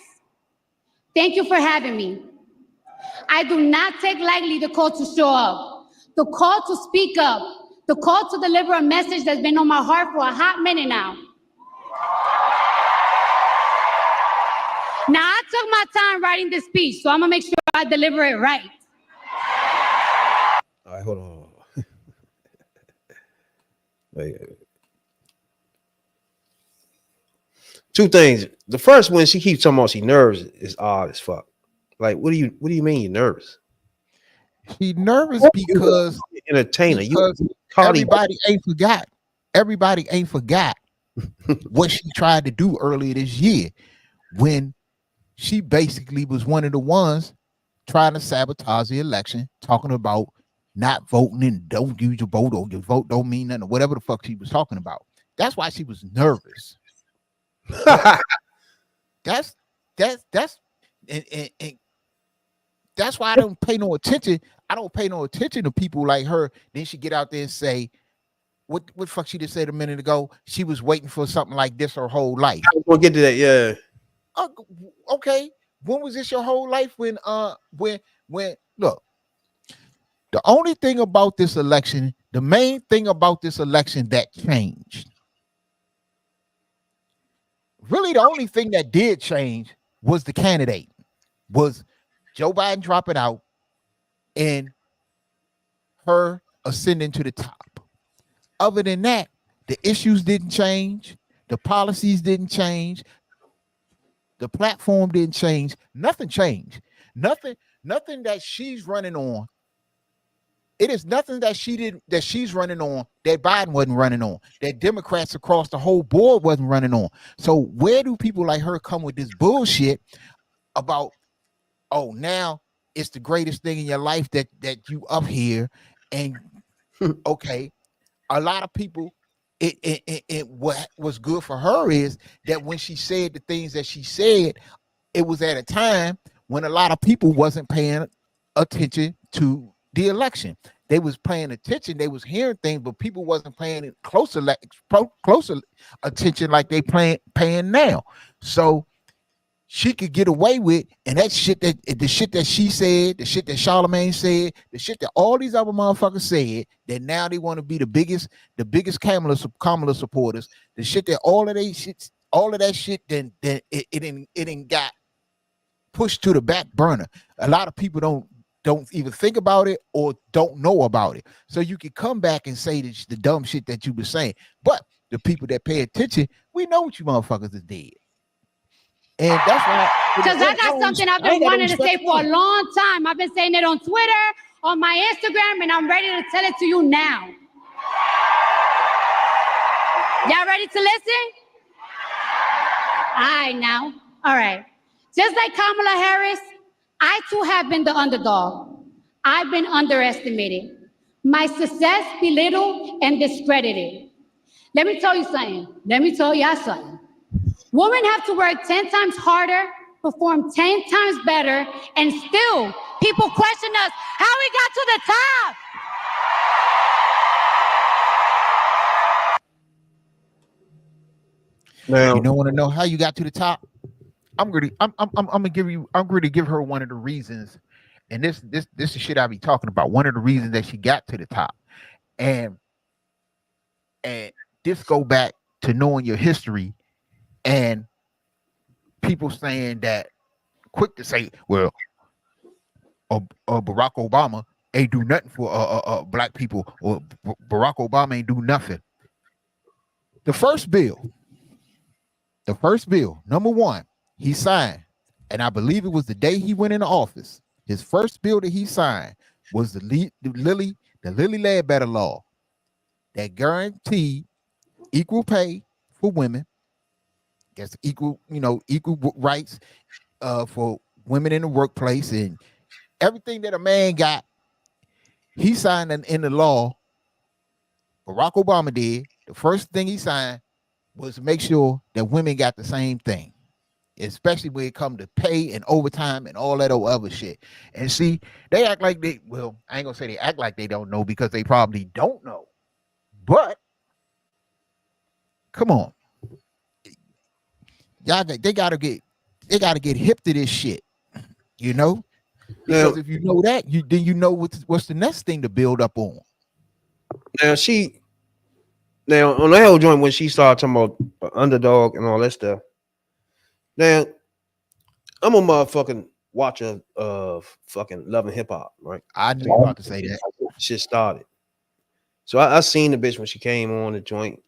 thank you for having me. I do not take lightly the call to show up, the call to speak up, the call to deliver a message that's been on my heart for a hot minute now. Now, I took my time writing this speech, so I'm gonna make sure I deliver it right. All right, hold on. Wait. Two things. The first one, she keeps talking about she nervous, is odd as fuck. Like, what do you mean you're nervous? She nervous because entertainer. Everybody ain't forgot. Everybody ain't forgot what she tried to do earlier this year when she basically was one of the ones trying to sabotage the election, talking about not voting and don't use your vote, or your vote don't mean nothing, or whatever the fuck she was talking about. That's why she was nervous. That's and that's why I don't pay no attention. I don't pay no attention to people like her. Then she get out there and say, what the fuck she just said a minute ago? She was waiting for something like this her whole life. I was gonna get to that, yeah. Okay. When was this your whole life? When look, the only thing about this election, the main thing about this election that changed, really the only thing that did change was the candidate, was Joe Biden dropping out and her ascending to the top. Other than that, the issues didn't change, the policies didn't change, the platform didn't change, nothing changed. Nothing that she's running on. It is nothing that she's running on that Biden wasn't running on, that Democrats across the whole board wasn't running on. So where do people like her come with this bullshit about, oh, now it's the greatest thing in your life that you up here? And okay, a lot of people, it what was good for her is that when she said the things that she said, it was at a time when a lot of people wasn't paying attention to the election. They was paying attention, they was hearing things, but people wasn't paying closer attention like they paying now. So she could get away with, and that shit, that the shit that she said, the shit that Charlemagne said, the shit that all these other motherfuckers said, that now they want to be the biggest Kamala supporters, the shit that all of that shit, then it didn't got pushed to the back burner. A lot of people don't even think about it or don't know about it. So you can come back and say the dumb shit that you were saying, but the people that pay attention, we know what you motherfuckers is dead. And that's why, because I got something I've been wanting to say for a long time. I've been saying it on Twitter, on my Instagram, and I'm ready to tell it to you now. Y'all ready to listen? All right, now. All right. Just like Kamala Harris, I too have been the underdog. I've been underestimated. My success belittled and discredited. Let me tell you something. Let me tell y'all something. Women have to work 10 times harder, perform 10 times better, and still people question us how we got to the top. Now, you don't want to know how you got to the top? I'm going to give her one of the reasons, and this is shit I be talking about. One of the reasons that she got to the top, and this go back to knowing your history and people saying that quick to say, well, Barack Obama ain't do nothing for black people, or Barack Obama ain't do nothing. The first bill, number one, he signed, and I believe it was the day he went into office. His first bill that he signed was the Lilly Ledbetter law that guaranteed equal pay for women. That's equal rights for women in the workplace, and everything that a man got, he signed in the law. Barack Obama did. The first thing he signed was to make sure that women got the same thing, especially when it comes to pay and overtime and all that other shit. And see, they act like I ain't gonna say they act like they don't know, because they probably don't know. But come on, y'all, they gotta get hip to this shit, because if you know that, then you know what's the next thing to build up on. Now on that whole joint, when she started talking about underdog and all that stuff, now I'm a motherfucking watcher of fucking Love and Hip Hop, right? I knew you were about to say that. Shit started. So I seen the bitch when she came on the joint,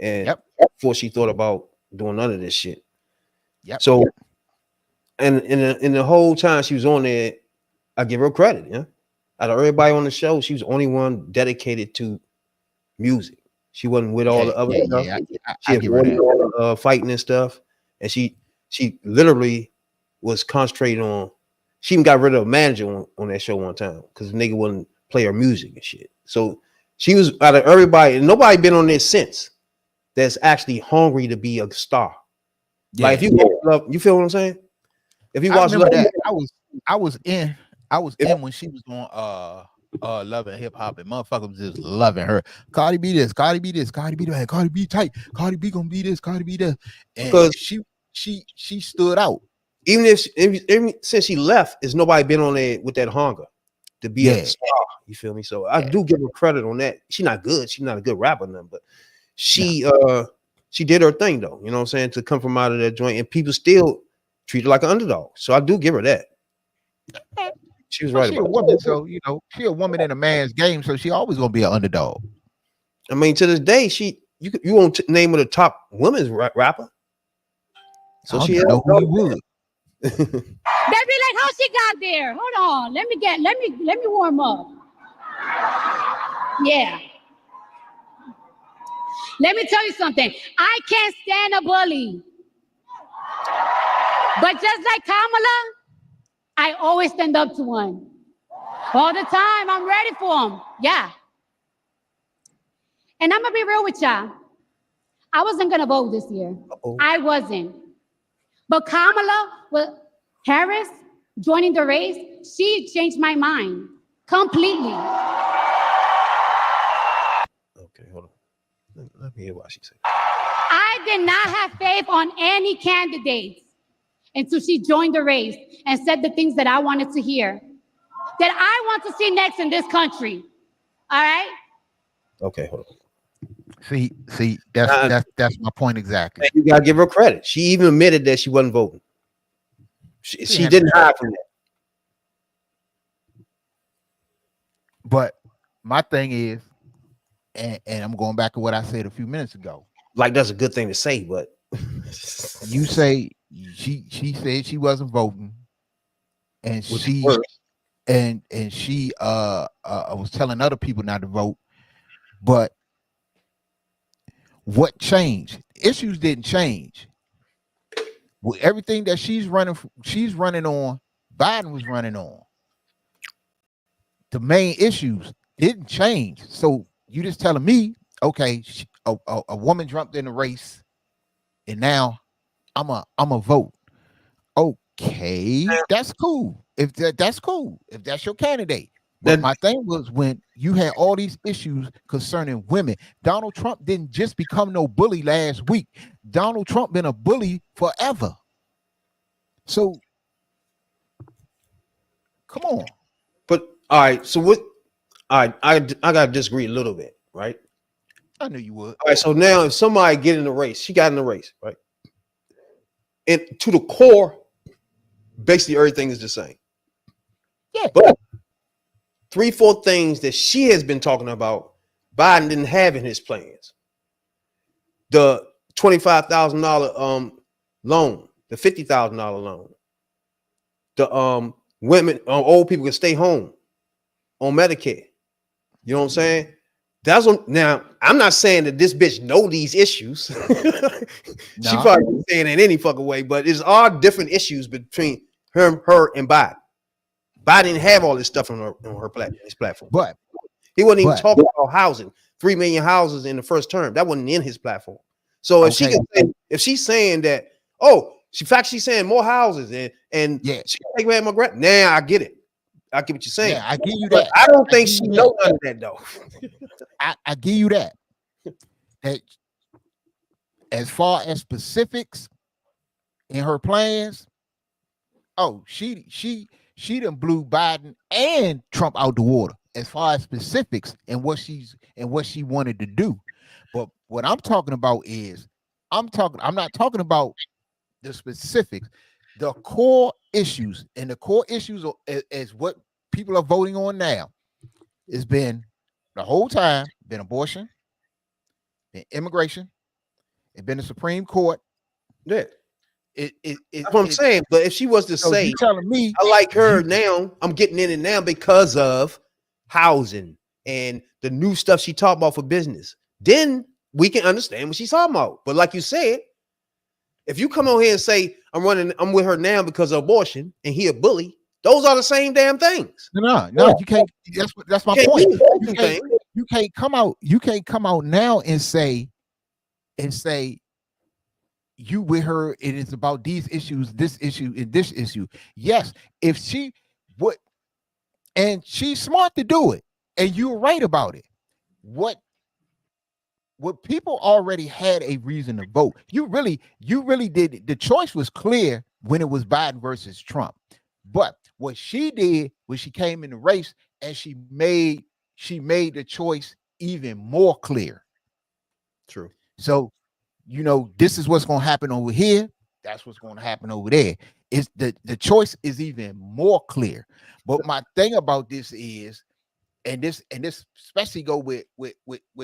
and before she thought about doing none of this shit. Yep. So, and in the whole time she was on there, I give her credit. Yeah, out of everybody on the show, she was the only one dedicated to music. She wasn't with all the other stuff. She avoided all the fighting and stuff, and she literally was concentrating on. She even got rid of a manager on that show one time because the nigga wouldn't play her music and shit. So she was out of everybody, and nobody been on there since that's actually hungry to be a star. Yeah. Like if you watch Love, you feel what I'm saying? If you watch Love, that I was in when she was on Love and Hip Hop, and motherfuckers was just loving her. Cardi B this, Cardi B this, Cardi B that, Cardi B tight, Cardi B gonna be this, Cardi B that, and because she stood out. Even since she left, is nobody been on there with that hunger to be a star. You feel me? So I do give her credit on that. She's not good. She's not a good rapper, but she did her thing though. You know what I'm saying? To come from out of that joint, and people still treat her like an underdog. So I do give her that. She was right. She a woman, so she a woman in a man's game, so she always gonna be an underdog. I mean, to this day, you won't name her the top women's rapper. So she know who you would. They be like, how she got there? Hold on, let me warm up. Yeah. Let me tell you something. I can't stand a bully. But just like Kamala, I always stand up to one. All the time, I'm ready for him. Yeah. And I'm going to be real with y'all. I wasn't going to vote this year. I wasn't. But Kamala Harris joining the race, she changed my mind completely. Okay, hold on. Let me hear what she said. I did not have faith on any candidates until she joined the race and said the things that I wanted to hear, that I want to see next in this country. All right? Okay, hold on. See, that's my point exactly. You gotta give her credit. She even admitted that she wasn't voting. She didn't hide from that. But my thing is, and I'm going back to what I said a few minutes ago. Like that's a good thing to say, but you say she said she wasn't voting, and she was telling other people not to vote, but what changed? Issues didn't change. With everything that she's running on, Biden was running on. The main issues didn't change. So you just telling me, okay, a woman jumped in the race, and now I'm a vote. Okay, that's cool. That's cool. If that's your candidate. But my thing was when you had all these issues concerning women. Donald Trump didn't just become no bully last week. Donald Trump been a bully forever. So come on. But all right, so what? All right, I gotta disagree a little bit, right? I knew you would. All right, so now if somebody get in the race, she got in the race, right? And to the core, basically everything is the same. Yeah. But 3-4 things that she has been talking about, Biden didn't have in his plans. The $25,000 loan, the $50,000 loan, the women, old people can stay home on Medicare. You know what I'm saying? That's what, now I'm not saying that this bitch know these issues. She probably didn't say it in any fucking way, but it's all different issues between her and Biden. Biden didn't have all this stuff on his platform. But he wasn't even talking about housing. 3 million houses in the first term. That wasn't in his platform. So if she can say, if she's saying that, she's saying more houses and she can take away my grant. Now I get it. I get what you're saying. Yeah, I give you but that. I don't think she knows none of that though. I give you that. That as far as specifics in her plans, she done blew Biden and Trump out the water as far as specifics and what she wanted to do. But what I'm talking about is I'm not talking about the specifics, the core issues, and the core issues is what people are voting on now. It's been the whole time been abortion, been immigration, it's been the Supreme Court. Yeah. That's what I'm saying. But if she was to say, you telling me I like her now, I'm getting in it now because of housing and the new stuff she talked about for business, then we can understand what she's talking about. But like you said, if you come on here and say I'm with her now because of abortion and he a bully, those are the same damn things. No, you can't. That's my point. You can't come out. You can't come out now and say you with her. It is about these issues, this issue, and this issue. Yes, if she would, and she's smart to do it, and you're right about it. What people already had a reason to vote. You really did. The choice was clear when it was Biden versus Trump. But what she did was she came in the race and she made the choice even more clear. True. So, this is what's going to happen over here. That's what's going to happen over there. It's the choice is even more clear. But my thing about this is, and this especially go with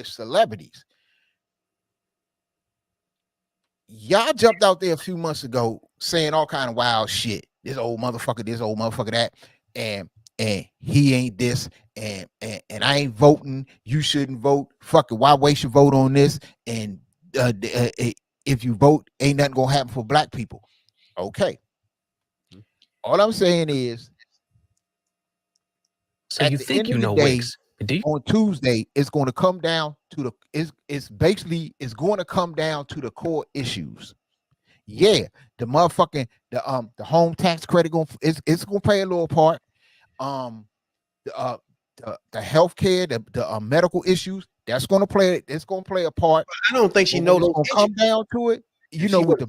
celebrities. Y'all jumped out there a few months ago saying all kind of wild shit. This old motherfucker, that, and he ain't this, and I ain't voting. You shouldn't vote. Fuck it. Why waste your vote on this? And if you vote, ain't nothing gonna happen for black people. Okay. All I'm saying is, so you think you know Wicks? On Tuesday, it's going to come down to it's going to come down to the core issues. Yeah, the motherfucking the home tax credit it's gonna play a little part. The healthcare, the medical issues, it's gonna play a part. I don't think she knows. Gonna come down to it. We know what the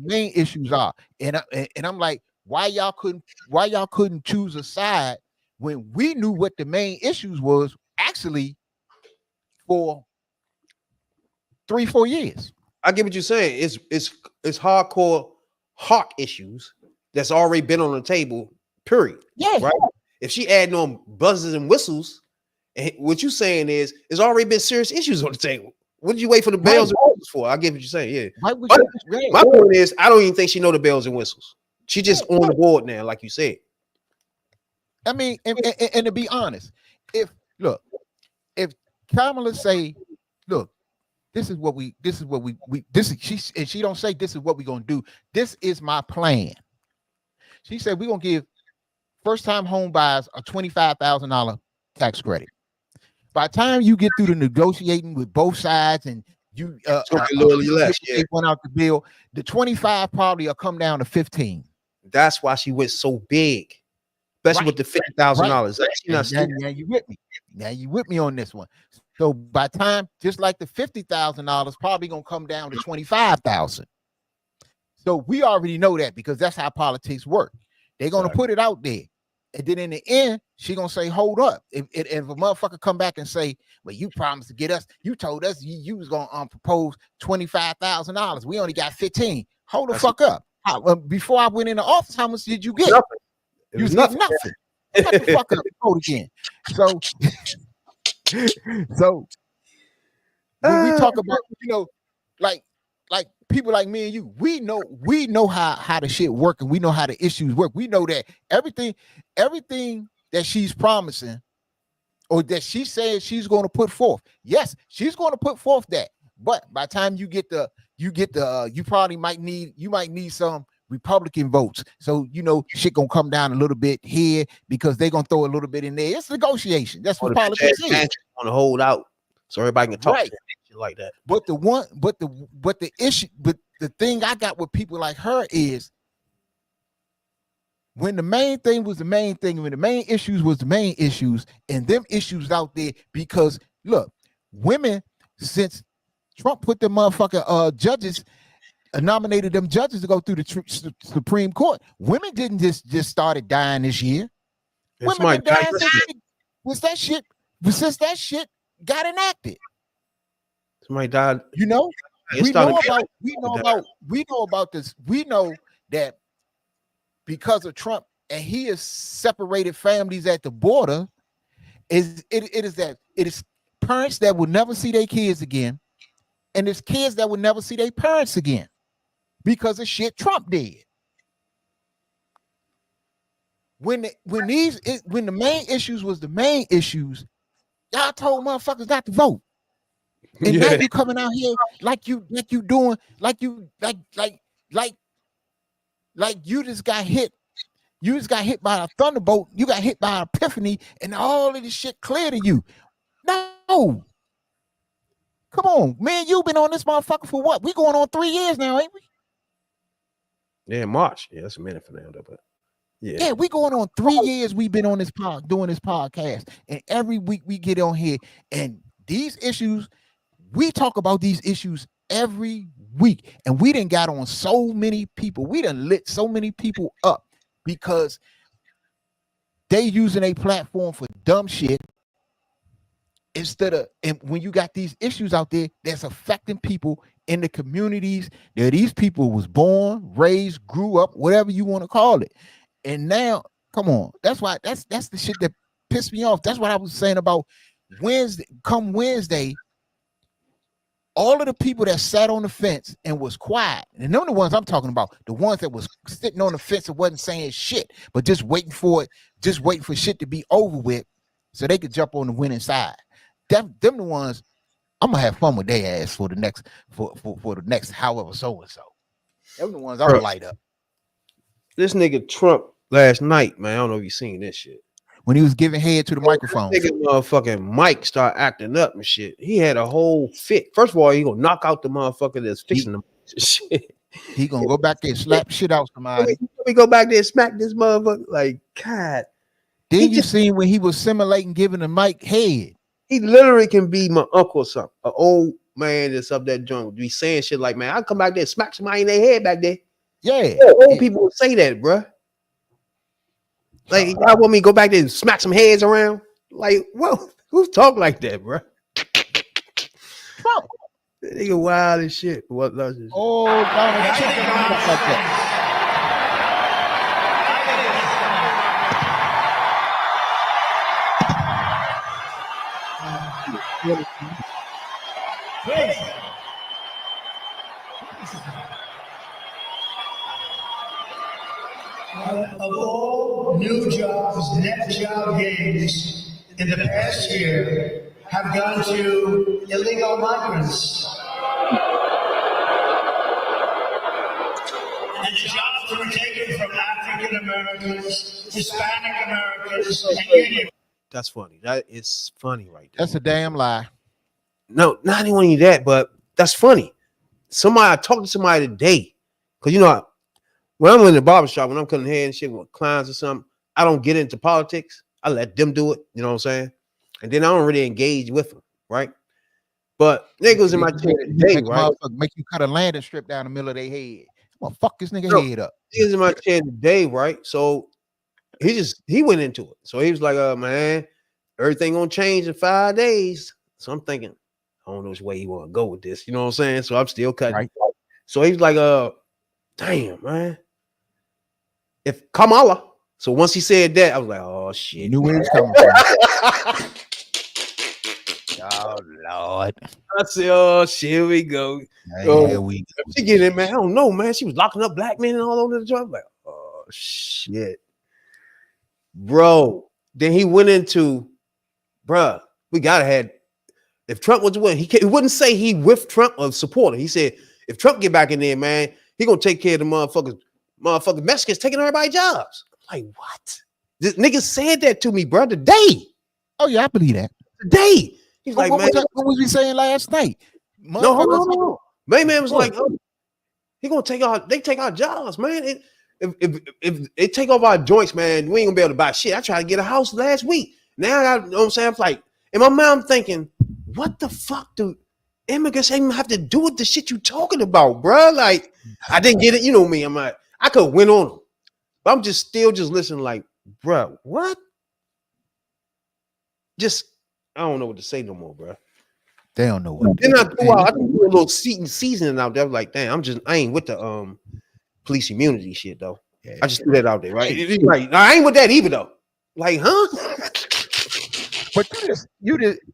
main issues are, and I'm like, why y'all couldn't choose a side when we knew what the main issues was actually for 3-4 years. I get what you're saying. It's hardcore hawk issues that's already been on the table, period. Yeah. Right. If she adding on buzzes and whistles, and what you're saying is there's already been serious issues on the table. What did you wait for the bells and whistles for? I get what you're saying. Yeah. My point is, I don't even think she know the bells and whistles. She just on the board now, like you said. I mean, and to be honest, if Kamala say, look, she don't say this is what we're gonna do. This is my plan. She said we're gonna give first-time home buyers a $25,000 tax credit. By the time you get through the negotiating with both sides and you went out the bill, the 25 probably will come down to 15. That's why she went so big, especially with the $50,000. Now you with me. Now you with me on this one. So by time, just like the $50,000 probably gonna come down to 25,000. So we already know that because that's how politics work. They're gonna put it out there, and then in the end, she gonna say, "Hold up!" If a motherfucker come back and say, "Well, you promised to get us. You told us you was gonna propose $25,000. We only got 15. Hold the fuck up. before I went into office, how much did you get? Nothing. It You was was getting nothing. nothing. Shut the fuck up and vote again. So when we talk about, like people like me and you, we know how the shit work, and we know how the issues work. We know that everything that she's promising or that she says she's going to put forth, yes, she's going to put forth that. But by the time you probably might need some Republican votes. So shit gonna come down a little bit here because they're gonna throw a little bit in there. It's negotiation. That's what politics is. Want to hold out so everybody can talk right shit like that. But the issue, but the thing I got with people like her is when the main thing was the main thing, when the main issues was the main issues, and them issues out there, because look, women, since Trump put the motherfucking judges, nominated them judges to go through the Supreme Court, women didn't just started dying this year. Women been dying since that shit got enacted. Somebody died. We know about this. We know that because of Trump, and he has separated families at the border, it is parents that will never see their kids again, and it's kids that will never see their parents again because of shit Trump did. When the main issues was the main issues, y'all told motherfuckers not to vote. And now you coming out here like you just got hit. You just got hit by a thunderbolt. You got hit by an epiphany, and all of this shit clear to you. No. Come on, man. You've been on this motherfucker for what? We going on 3 years now, ain't we? Yeah, March. Yeah, that's a minute for now, but yeah, we going on 3 years. We've been on this doing this podcast, and every week we get on here, and these issues, we talk about these issues every week, and we done got on so many people. We done lit so many people up because they using a platform for dumb shit instead of, and when you got these issues out there that's affecting people in the communities that these people was born, raised, grew up, whatever you want to call it. And now, come on, that's the shit that pissed me off. That's what I was saying about Wednesday, all of the people that sat on the fence and was quiet, and they're the ones I'm talking about, the ones that was sitting on the fence and wasn't saying shit, but just waiting for shit to be over with so they could jump on the winning side. Them the ones I'm gonna have fun with their ass for the next for the next however so and so. Them the ones I'm gonna light up. This nigga Trump last night, man, I don't know if you seen this shit. When he was giving head to the microphone, nigga motherfucking Mike start acting up and shit. He had a whole fit. First of all, he gonna knock out the motherfucker that's fixing the shit. He gonna go back there and slap shit out somebody. We go back there and smack this motherfucker. Like, God. Then you seen when he was simulating giving the mic head. He literally can be my uncle or something. An old man that's up that joint be saying shit like, man, I'll come back there and smack somebody in their head back there. Yeah. Old people would say that, bro. Like, y'all want me to go back there and smack some heads around? Like, whoa, who's talking like that, bro? Trump. That nigga wild as shit. What does this? Oh, Donald Trump like that. Of all new jobs, net job gains in the past year have gone to illegal migrants. And the jobs that were taken from African Americans, Hispanic Americans, and Indian. That's funny. That is funny right there. That's a damn lie. No, not only that, but that's funny. I talked to somebody today, because when I'm in the barbershop, when I'm cutting hair and shit with clients or something, I don't get into politics. I let them do it. You know what I'm saying? And then I don't really engage with them, right? But niggas in my chair today, right? Make you cut a landing strip down the middle of their head. I'm gonna fuck this nigga head up. Niggas in my chair today, right? So he went into it. So he was like, man, everything gonna change in 5 days. So I'm thinking, I don't know which way you want to go with this. You know what I'm saying? So I'm still cutting. Right. So he's like, damn, man. If Kamala, so once he said that, I was like, oh shit. Knew where he was coming from. Oh Lord. I said, oh shit, here we go. Here we go. She get in, man. I don't know, man. She was locking up black men all over the joint. I'm like, oh shit. Bro. Then he went into, bruh, we gotta have, if Trump was to win, he wouldn't say he with Trump or supporter. He said, if Trump get back in there, man, he gonna take care of the motherfucking Mexicans taking everybody's jobs. I'm like, what? This nigga said that to me, bro, today. Oh yeah, I believe that. Today. He's like, what man, what was we saying last night? No, hold on. Man was like, oh, he gonna take our jobs, man. If they take off our joints, man, we ain't gonna be able to buy shit. I tried to get a house last week. Now I, you know what I'm saying? I'm like, in my mind, I'm thinking, what the fuck do immigrants even have to do with the shit you talking about, bro? Like, I didn't get it. You know me. I'm like, I could win on them, but I'm just still listening. Like, bro, what? I don't know what to say no more, bro. They don't know what. Then I threw a little seasoning out there. I was like, damn, I ain't with the police immunity shit though. Yeah, I just threw that out there, right? Right. I ain't with that either though. Like, huh? But you just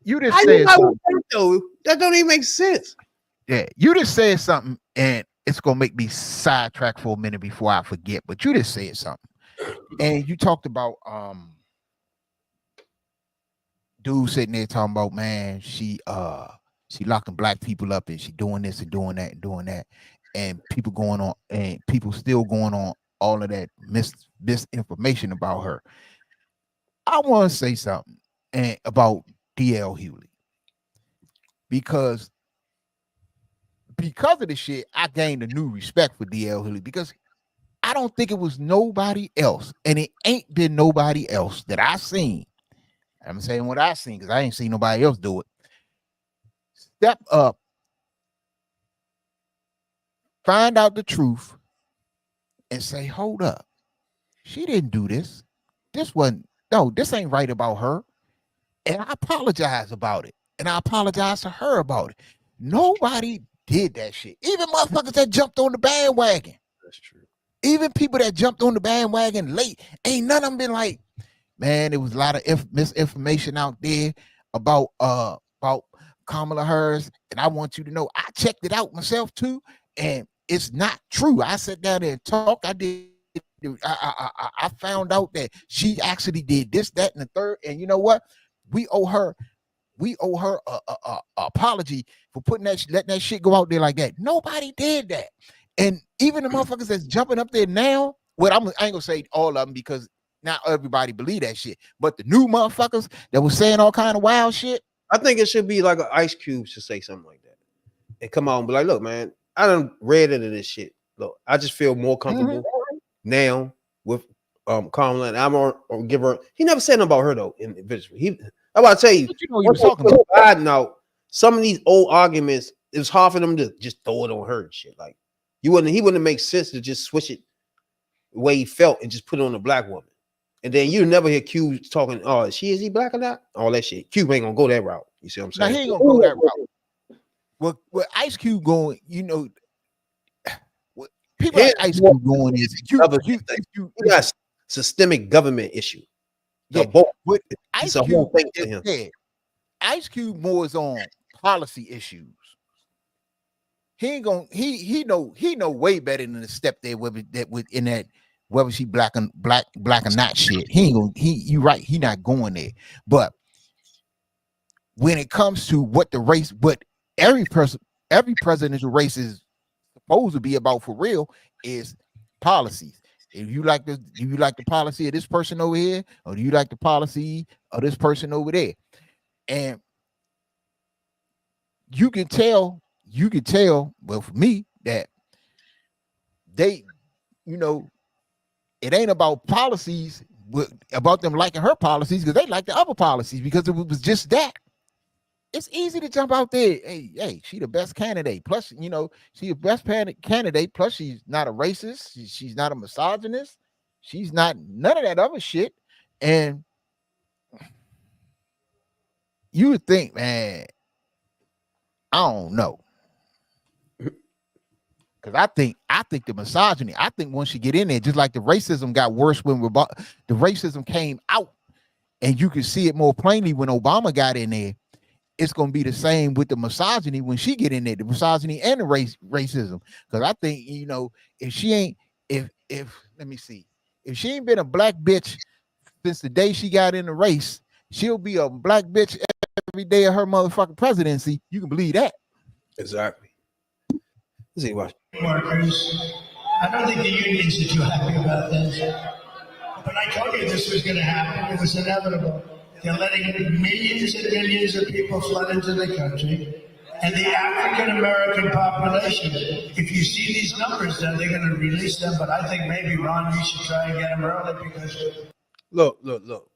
said something. Though. That don't even make sense. Yeah, you just said something, and it's gonna make me sidetrack for a minute before I forget. But you just said something, and you talked about dude sitting there talking about, man, she locking black people up and she doing this and doing that and doing that, and people going on and people still going on all of that misinformation about her. I want to say something about DL Hughley because of the shit, I gained a new respect for DL Hughley because I don't think it was nobody else, and it ain't been nobody else that I seen. I'm saying what I seen because I ain't seen nobody else do it. Step up, find out the truth, and say, hold up. She didn't do this. This ain't right about her. And I apologize about it. And I apologize to her about it. Nobody did that shit. Even motherfuckers that jumped on the bandwagon. That's true. Even people that jumped on the bandwagon late, ain't none of them been like, man, there was a lot of misinformation out there about Kamala Harris, and I want you to know I checked it out myself too, and it's not true. I sat down there and talked. I found out that she actually did this, that, and the third. And you know what? We owe her a apology for letting that shit go out there like that. Nobody did that, and even the motherfuckers that's jumping up there now. I ain't gonna say all of them because not everybody believe that shit, but the new motherfuckers that was saying all kind of wild shit. I think it should be like an Ice Cube to say something like that and come out and be like, look, man, I done read into this shit. Look, I just feel more comfortable now with Kamala, and I'm gonna give her. He never said nothing about her though. Individually, I'm about to tell you, you know, he was talking about Biden out. Some of these old arguments, it was hard for them to just throw it on her and shit. Like he wouldn't make sense to just switch it the way he felt and just put it on a black woman. And then you never hear Q talking, oh, is he black or not? All that shit. Q ain't gonna go that route. You see what I'm saying? Now he ain't gonna go that route. Well, Ice Cube going, you know, what people like Ice Cube going is Q got systemic government issue. Yeah, but Ice Cube is Ice Cube more is on policy issues. He ain't gonna he know way better than to step there in that whether she black or not shit. You right, he not going there. But when it comes to what every presidential race is supposed to be about for real is policies. If you like the policy of this person over here, or do you like the policy of this person over there? And you can tell, well, for me, that they, you know, it ain't about policies, about them liking her policies, because they like the other policies, because it was just that. It's easy to jump out there. Hey, she the best candidate. Plus, you know, she the best candidate. Plus, she's not a racist. She's not a misogynist. She's not none of that other shit. And you would think, man, I don't know. Because I think the misogyny, I think once you get in there, just like the racism got worse when the racism came out, and you could see it more plainly when Obama got in there. It's gonna be the same with the misogyny when she get in there, the misogyny and the racism. Because I think, you know, if she ain't, if let me see, if she ain't been a black bitch since the day she got in the race, she'll be a black bitch every day of her motherfucking presidency. You can believe that. Exactly. Let's see what. Workers, I don't think the unions are too happy about this. But I told you this was going to happen. It was inevitable. They're letting millions and millions of people flood into the country. And the African American population, if you see these numbers, then they're going to release them. But I think maybe, Ron, you should try and get them early because... Look.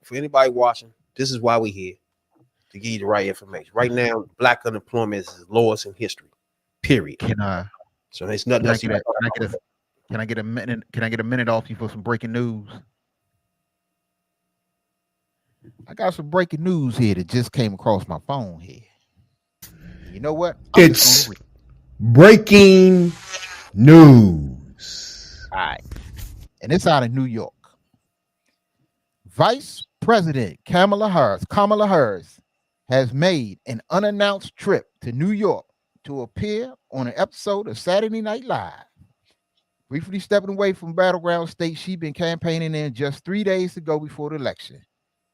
For anybody watching, this is why we're here, to give you the right information. Right now, black unemployment is the lowest in history. Period. So there's nothing else. Can I get a minute? Can I get a minute off you for some breaking news? I got some breaking news here that just came across my phone here. You know what? It's breaking news. All right. And it's out of New York. Vice President Kamala Harris has made an unannounced trip to New York to appear on an episode of Saturday Night Live. Briefly stepping away from battleground state she'd been campaigning in just 3 days to go before the election.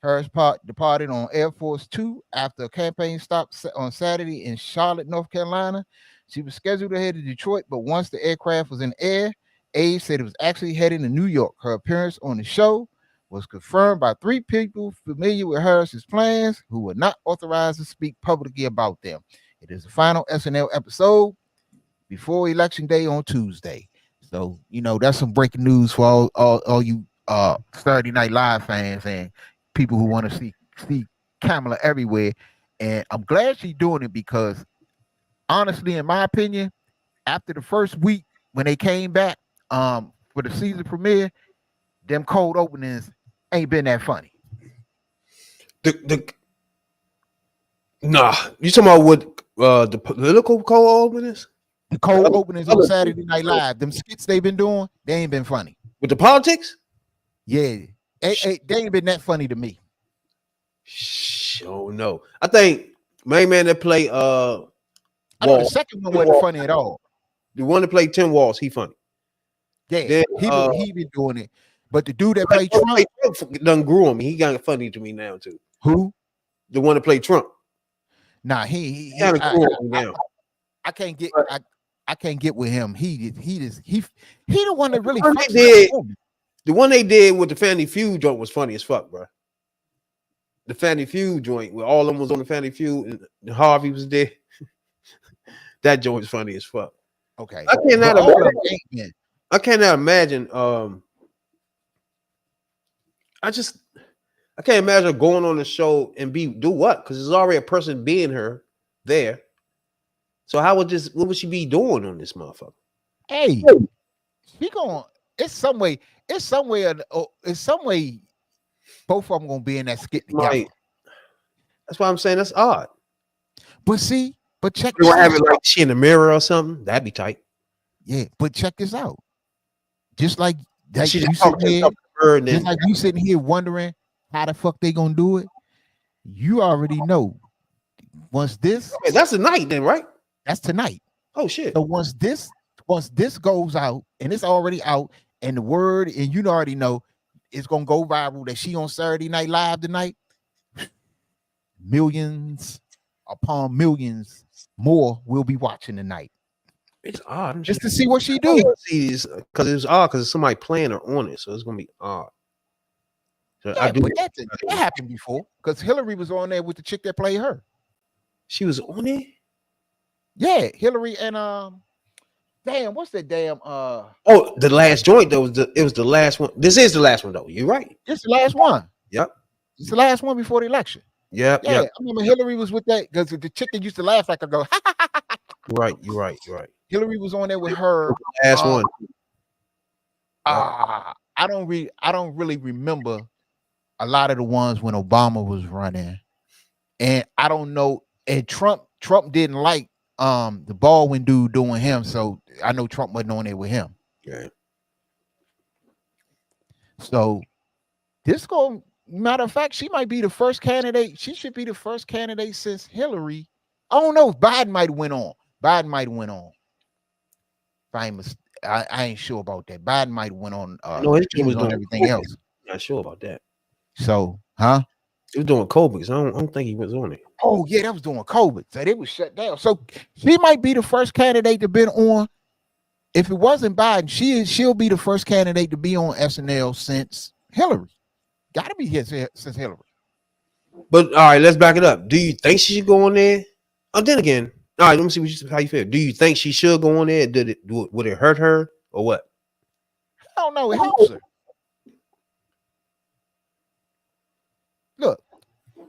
Harris departed on Air Force Two after a campaign stop on Saturday in Charlotte, North Carolina. She was scheduled to head to Detroit, but once the aircraft was in air, aides said it was actually heading to New York. Her appearance on the show was confirmed by 3 people familiar with Harris's plans who were not authorized to speak publicly about them. It is the final SNL episode before Election Day on Tuesday. So, you know, that's some breaking news for all you Saturday Night Live fans and people who want to see Kamala everywhere. And I'm glad she's doing it because, honestly, in my opinion, after the first week when they came back for the season premiere, them cold openings ain't been that funny. Nah, you talking about what the political cold openings? The cold openings on Saturday Night Live, them skits they've been doing, they ain't been funny. With the politics? Yeah, they ain't been that funny to me. Oh no, I think main man that play I know the second one wasn't funny at all. The one that played Tim Walsh, he funny. Yeah, then, he been doing it. But the dude that played Trump done grew on me. He got funny to me now too. Who? The one that played Trump. Nah, he kind of grew on me now. I can't get with him. He the one that really the one they did with the Family Feud joint was funny as fuck, bro. The Family Feud joint where all of them was on the Family Feud and Harvey was there. That joint was funny as fuck. Okay. I cannot imagine. I can't imagine going on the show and do what? Because there's already a person being her there. So what would she be doing on this motherfucker? Hey, she going. It's some way. Both of them gonna be in that skit together. Right. That's why I'm saying that's odd. But check. You have it like she in the mirror or something. That'd be tight. Yeah, but check this out. Just like that, you sitting here wondering how the fuck they gonna do it. You already know. Once this, that's tonight, then, right? That's tonight. Oh shit! So once this goes out, and it's already out, and the word, and you already know, it's gonna go viral that she on Saturday Night Live tonight. Millions upon millions more will be watching tonight. It's odd just to see what she do. Because it's odd because somebody playing her on it, so it's gonna be odd. So yeah, but that happened before because Hillary was on there with the chick that played her. She was on it. Yeah, Hillary and damn, what's that damn the last joint though it was the last one. This is the last one though. You're right. It's the last one. Yep. It's the last one before the election. Yep. Yeah. I remember Hillary was with that because the chick that used to laugh like I go. You're right. Hillary was on there with her. Last one. I don't really remember a lot of the ones when Obama was running, and I don't know. And Trump didn't like the Baldwin dude doing him, so I know Trump wasn't on there with him. Okay. So this matter of fact, she might be the first candidate. She should be the first candidate since Hillary. I don't know if Biden might have went on. I ain't sure about that. Biden might have went on. No, he was on everything else. Not sure about that. So, huh? He was doing COVID. I don't think he was on it. Oh yeah, that was doing COVID. So they was shut down. So she might be the first candidate to been on. If it wasn't Biden, she'll be the first candidate to be on SNL since Hillary. Got to be here since Hillary. But all right, let's back it up. Do you think she should go on there? Oh, then again, all right. Let me see how you feel. Do you think she should go on there? Would it hurt her or what? I don't know. It helps her. Look,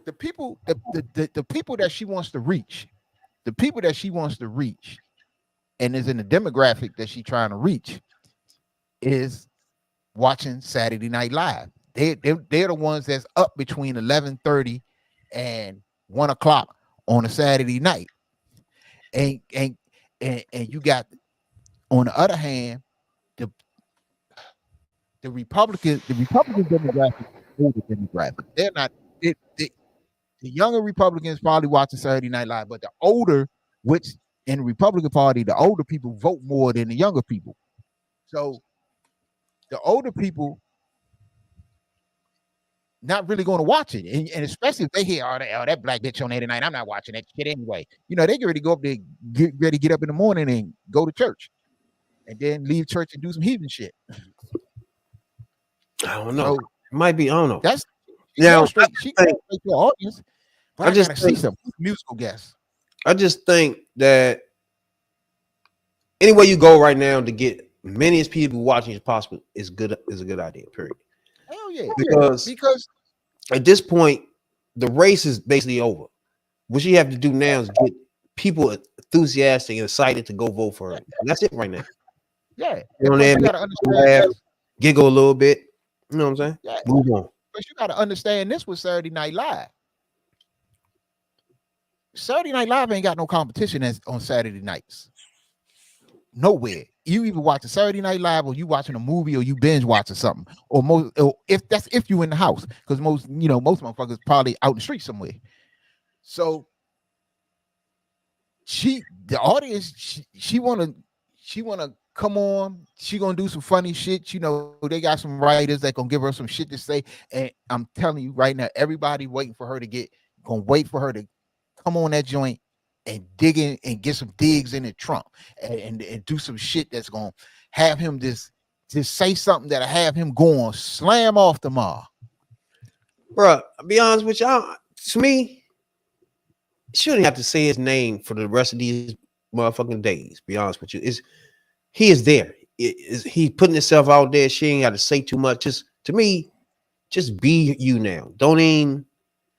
the people that she wants to reach, and is in the demographic that she's trying to reach, is watching Saturday Night Live. They're the ones that's up between 11:30 and 1 o'clock on a Saturday night, and you got, on the other hand, the Republican demographic, older demographic. They're not the younger Republicans probably watching Saturday Night Live, but the older, which in the Republican Party, the older people vote more than the younger people. So the older people not really going to watch it, and especially if they hear that black bitch on 89, I'm not watching that shit anyway. You know, they get ready to go up there, get up in the morning and go to church, and then leave church and do some heathen shit. I don't know. So, it might be. I don't know. That's she goes straight to the audience. But I just gotta see some musical guests. I just think that any way you go right now to get many as people watching as possible is a good idea. Period. Hell yeah. Because at this point, the race is basically over. What you have to do now is get people enthusiastic and excited to go vote for her. And that's it right now. Yeah. You know, you gotta understand, giggle a little bit. You know what I'm saying? Yeah. Move on. But you got to understand, this was Saturday Night Live. Saturday Night Live ain't got no competition on Saturday nights. Nowhere. You either watching Saturday Night Live, or you watching a movie, or you binge watching something, or if you in the house, because most motherfuckers probably out in the street somewhere. So the audience, she wanna come on. She gonna do some funny shit. You know, they got some writers that gonna give her some shit to say. And I'm telling you right now, everybody waiting for her to come on that joint and dig in and get some digs in at Trump and do some shit that's gonna have him just say something that'll have him going slam off tomorrow. Bro, I'll be honest with y'all. To me, she shouldn't have to say his name for the rest of these motherfucking days. Be honest with you, he is there. He's putting himself out there. She ain't got to say too much. To me, just be you now. Don't even.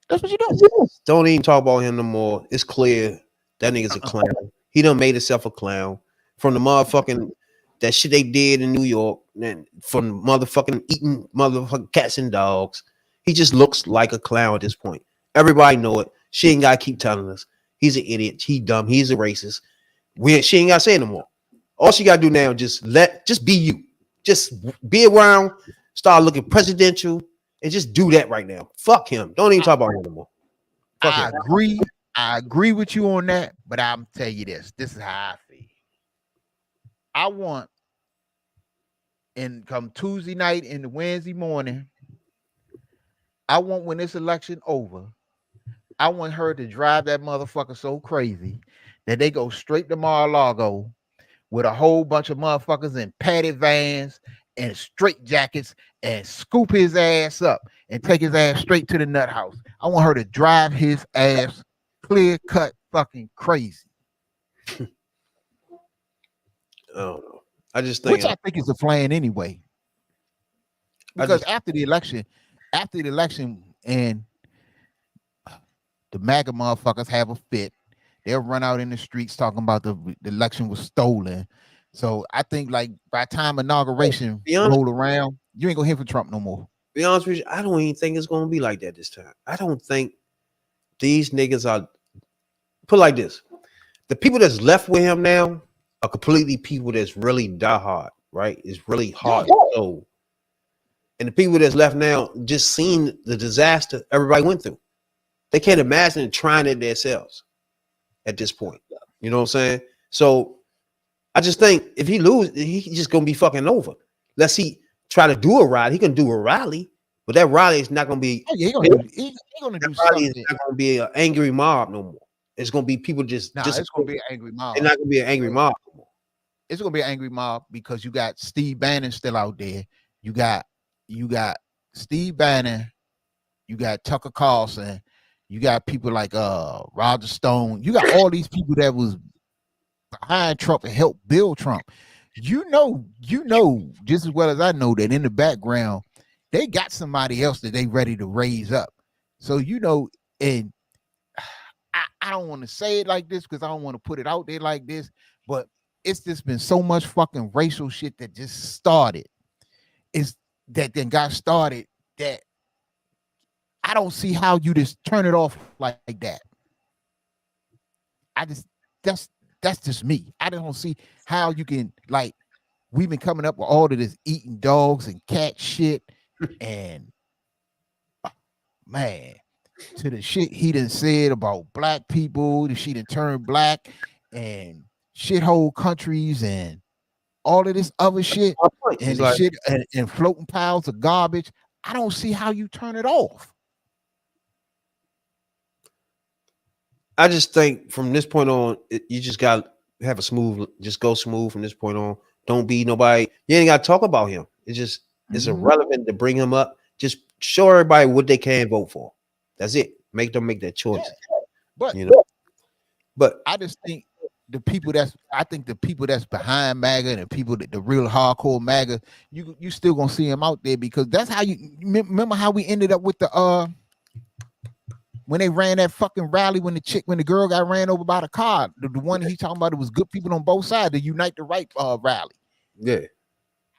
That's what you do. Don't even talk about him no more. It's clear that nigga's a clown. He done made himself a clown from the motherfucking that shit they did in New York, and from motherfucking eating motherfucking cats and dogs. He just looks like a clown at this point. Everybody know it. She ain't gotta keep telling us. He's an idiot. He dumb. He's a racist. She ain't gotta say it no more. All she gotta do now is just be you. Just be around, start looking presidential, and just do that right now. Fuck him. Don't even talk about him no more. I agree with you on that, but I'm tell you this. This is how I feel. I want, and come Tuesday night and Wednesday morning, I want, when this election over, I want her to drive that motherfucker so crazy that they go straight to Mar-a-Lago with a whole bunch of motherfuckers in padded vans and straight jackets and scoop his ass up and take his ass straight to the nut house. I want her to drive his ass clear cut fucking crazy. I don't know. I just think, which I think is a plan anyway. Because after the election and the MAGA motherfuckers have a fit, they'll run out in the streets talking about the election was stolen. So I think, like, by the time inauguration roll around, you ain't gonna hear from Trump no more. Be honest with you, I don't even think it's gonna be like that this time. I don't think these niggas are, put like this. The people that's left with him now are completely people that's really diehard, right? It's really hard to soul. And the people that's left now just seen the disaster everybody went through. They can't imagine trying it themselves at this point. You know what I'm saying? So I just think if he lose, he just gonna be fucking over. Let's he try to do a rally. He can do a rally, but that rally is not gonna be. Oh, yeah, he gonna do something. It's not gonna be an angry mob no more. It's gonna be people just. It's gonna be an angry mob. It's not gonna be an angry mob no more. It's gonna be an angry mob because you got Steve Bannon still out there. You got Steve Bannon. You got Tucker Carlson. You got people like Roger Stone. You got all these people that was behind Trump and helped build Trump. You know, just as well as I know that in the background, they got somebody else that they ready to raise up. So, you know, and I don't want to say it like this because I don't want to put it out there like this, but it's just been so much fucking racial shit that just started. Is that then got started that I don't see how you just turn it off like that. That's just me. I don't see how you can, like, we've been coming up with all of this eating dogs and cat shit and man, to the shit he done said about black people, the shit done turned black and shithole countries and all of this other shit and like, shit and floating piles of garbage. I don't see how you turn it off. I just think from this point on, you just got to have just go smooth from this point on. Don't be nobody. You ain't got to talk about him. It's just, it's irrelevant to bring him up. Just show everybody what they can vote for. That's it. Make them make that choice. Yeah. But, you know, but I just think the people that's behind MAGA and the people that the real hardcore MAGA, you still gonna see them out there because that's how you remember how we ended up with the when they ran that fucking rally when the girl got ran over by the car, the one he talking about, it was good people on both sides, the Unite the Right rally. Yeah.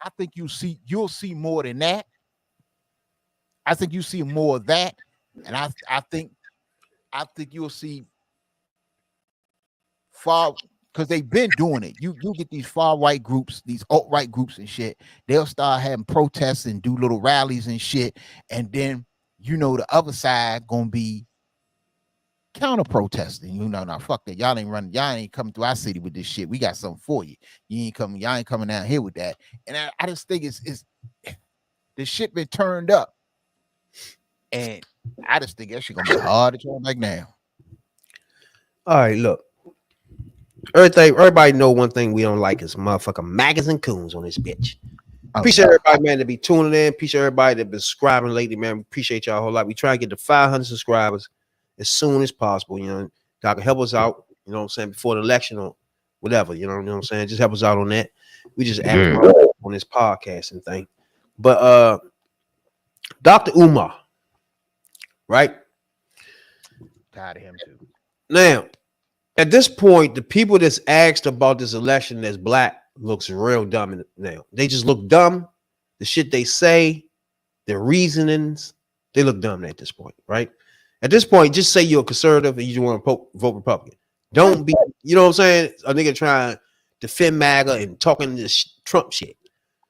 I think you'll see more than that. I think you see more of that. And I think you'll see far, because they've been doing it. You get these far right groups, these alt-right groups and shit, they'll start having protests and do little rallies and shit. And then, you know, the other side gonna be counter protesting. You know, now fuck that. Y'all ain't coming through our city with this shit. We got something for you. Y'all ain't coming down here with that. And I just think it's the shit been turned up. And I just think that shit gonna be hard to turn back now. All right, look. Everybody know one thing we don't like is motherfucking maggots and coons on this bitch. Appreciate everybody, man, to be tuning in. Appreciate everybody that been subscribing lately, man. We appreciate y'all a whole lot. We try to get to 500 subscribers as soon as possible. You know, y'all can help us out, you know what I'm saying, before the election or whatever, you know what I'm saying? Just help us out on that. We just act on this podcasting thing. But Dr. Umar, right? Tired of him too. Now, at this point, the people that's asked about this election that's black looks real dumb now. They just look dumb. The shit they say, their reasonings, they look dumb at this point, right? At this point, just say you're a conservative and you want to vote Republican. Don't be, you know what I'm saying? A nigga trying to defend MAGA and talking this Trump shit.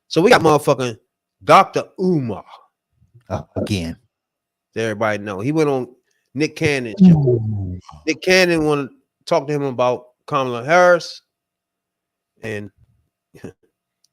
So we got motherfucking Dr. Umar. Again. Everybody know. He went on Nick Cannon's show. Nick Cannon wanted to talk to him about Kamala Harris. And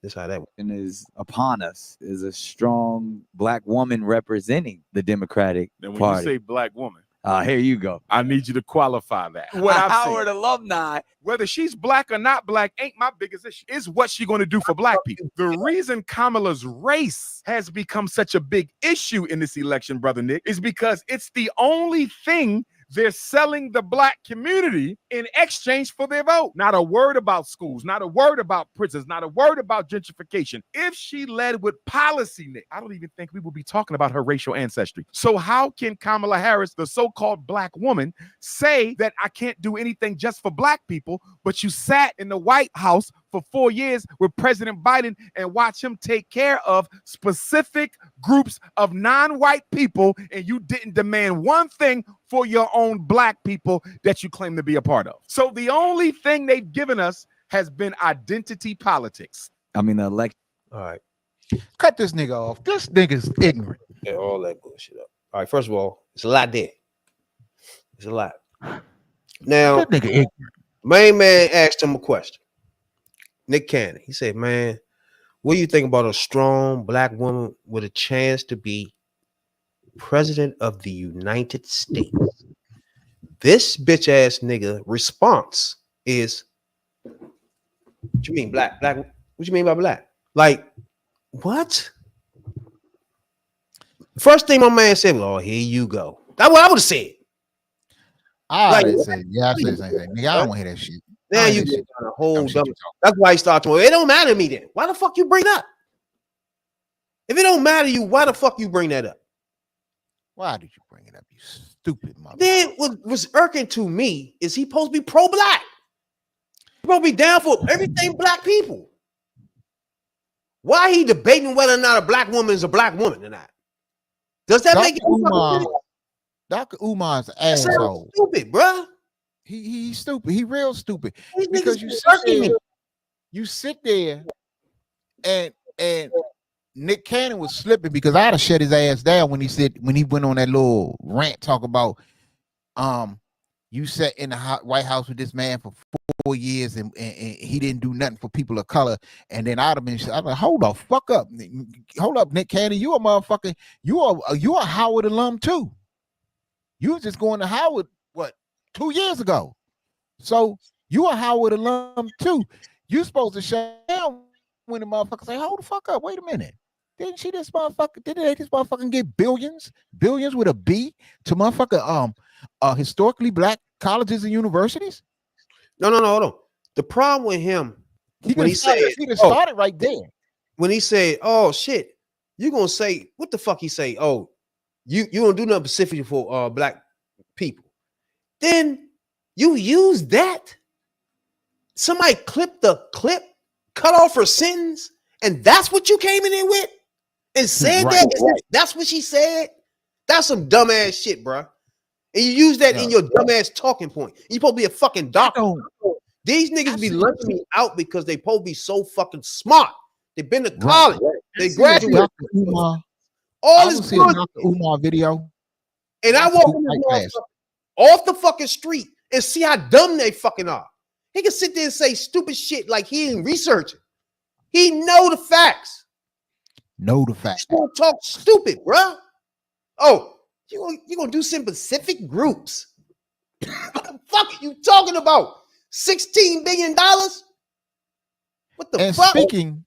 that's how that went. And is upon us is a strong black woman representing the Democratic Then when Party. you say black woman, Here you go. I need you to qualify that. What I've Howard seen, alumni. whether she's black or not black, ain't my biggest issue. Is what she going to do for black people. The reason Kamala's race has become such a big issue in this election, brother Nick, is because it's the only thing they're selling the black community in exchange for their vote. Not a word about schools, not a word about prisons, not a word about gentrification. If she led with policy, Nick, I don't even think we would be talking about her racial ancestry. So how can Kamala Harris, the so-called black woman, say that I can't do anything just for black people, but you sat in the White House for 4 years with President Biden and watch him take care of specific groups of non-white people, and you didn't demand one thing for your own black people that you claim to be a part of? part of. So the only thing they've given us has been identity politics. I mean, the election. All right. Cut this nigga off. This nigga's ignorant. Yeah, all that bullshit up. All right, first of all, it's a lot there. It's a lot. Now, That nigga ignorant. main man asked him a question. Nick Cannon. He said, man, what do you think about a strong black woman with a chance to be president of the United States? This bitch ass nigga response is, what you mean black? Black? What you mean by black? Like, what? First thing my man said was, oh, here you go. That's what I would have said. I said, yeah, I said the same thing. Nigga, I don't want to hear that shit. Now you get on a whole dumb. That's why he started talking. It don't matter to me then. Why the fuck you bring that up? If it don't matter to you, why the fuck you bring that up? Why did you bring it up, you stupid mother? Then what was irking to me is he supposed to be pro-black. He's supposed to be down for everything black people. Why he debating whether or not a black woman is a black woman or not? Does that make it? Dr. Umar's an asshole. Stupid, bruh. He's stupid. He real stupid. These Because niggas you sit there and Nick Cannon was slipping because I'd have shut his ass down when he went on that little rant talk about you sat in the White House with this man for 4 years and he didn't do nothing for people of color. And then I'd have been, I'm like, hold the fuck up. Hold up, Nick Cannon. You a motherfucker. You a Howard alum too. You was just going to Howard, what, 2 years ago. So you a Howard alum too. You supposed to shut down when the motherfucker say, hold the fuck up. Wait a minute. Didn't this motherfucker get billions with a B to motherfucker historically black colleges and universities? No, hold on. The problem with him, he started right there. When he said, oh shit, you gonna say, what the fuck he say? Oh, you don't do nothing specific for black people. Then you use that. Somebody clipped the clip, cut off her sentence, and that's what you came in there with and said that. That's what she said. That's some dumbass shit, bro. And you use that in your dumbass talking point. You supposed to be a fucking doctor. These niggas be letting me out because they supposed to be so fucking smart. They've been to college. They graduated. All this good. Dr. Umar video. And I walk off the fucking street and see how dumb they fucking are. He can sit there and say stupid shit like he ain't researching. He know the facts. Know the facts. He's gonna talk stupid, bro. Oh, you gonna do some Pacific groups? What the fuck are you talking about? $16 billion? What the fuck? Speaking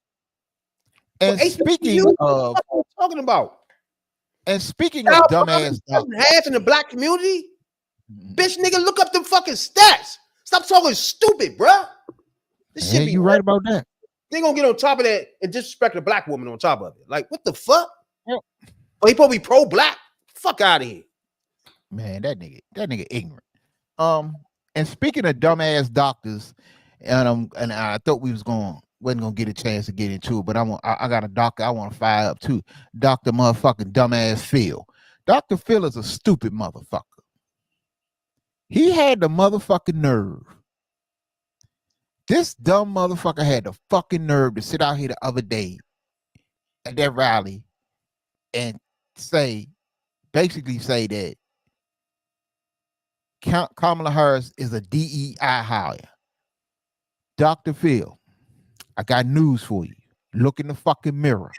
of talking about. And speaking of dumbass, half in the black community, bitch, nigga, look up them fucking stats. Stop talking stupid, bro. This shit be you right about that. They gonna get on top of that and disrespect a black woman on top of it. Like, what the fuck? But he supposed to be pro-black. Fuck out of here, man. That nigga ignorant. And speaking of dumbass doctors, and I thought we wasn't gonna get a chance to get into it, but I got a doctor I want to fire up too. Dr. motherfucking dumbass Phil. Dr. Phil is a stupid motherfucker. He had the motherfucking nerve. This dumb motherfucker had the fucking nerve to sit out here the other day at that rally and basically say that Kamala Harris is a DEI hire. Dr. Phil, I got news for you. Look in the fucking mirror.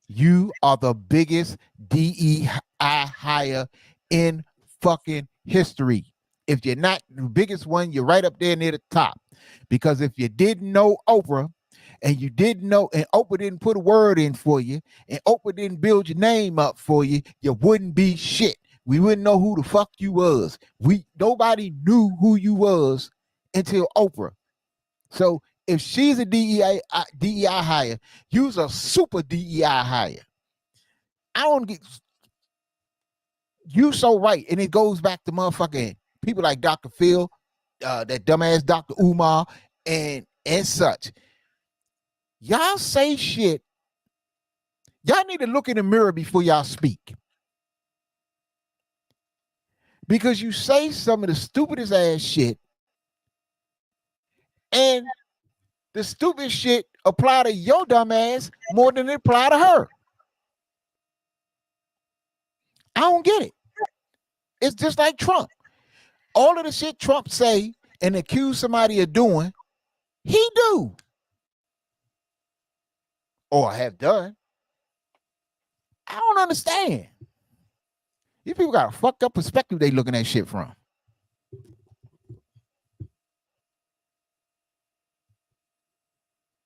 You are the biggest DEI hire in fucking history. If you're not the biggest one, you're right up there near the top. Because if you didn't know Oprah, and you didn't know, and Oprah didn't put a word in for you, and Oprah didn't build your name up for you, you wouldn't be shit. We wouldn't know who the fuck you was. Nobody knew who you was until Oprah. So if she's a DEI hire, you's a super DEI hire. I don't get you so right, and it goes back to motherfucking people like Dr. Phil, that dumbass Dr. Umar, and such. Y'all say shit. Y'all need to look in the mirror before y'all speak. Because you say some of the stupidest ass shit And the stupid shit apply to your dumb ass more than it apply to her. I don't get it. It's just like Trump. All of the shit Trump say and accuse somebody of doing, he do. Or have done. I don't understand. These people got a fucked up perspective they looking at shit from.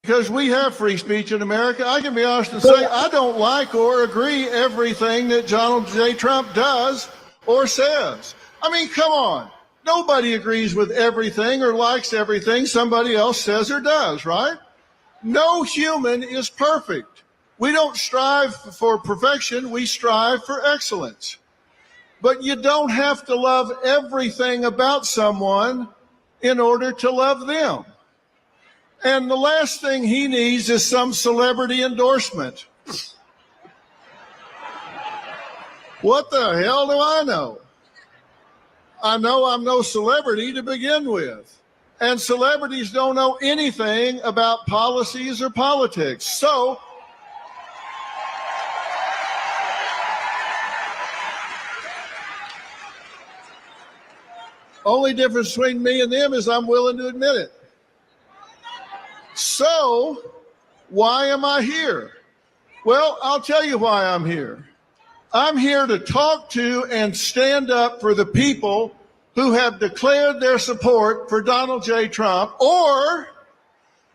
Because we have free speech in America, I can be honest and say I don't like or agree everything that Donald J. Trump does or says. I mean, come on. Nobody agrees with everything or likes everything somebody else says or does, right? No human is perfect. We don't strive for perfection, we strive for excellence. But you don't have to love everything about someone in order to love them. And the last thing he needs is some celebrity endorsement. What the hell do I know? I know I'm no celebrity to begin with. And celebrities don't know anything about policies or politics. So, only difference between me and them is I'm willing to admit it. So, why am I here? Well, I'll tell you why I'm here. I'm here to talk to and stand up for the people who have declared their support for Donald J. Trump, or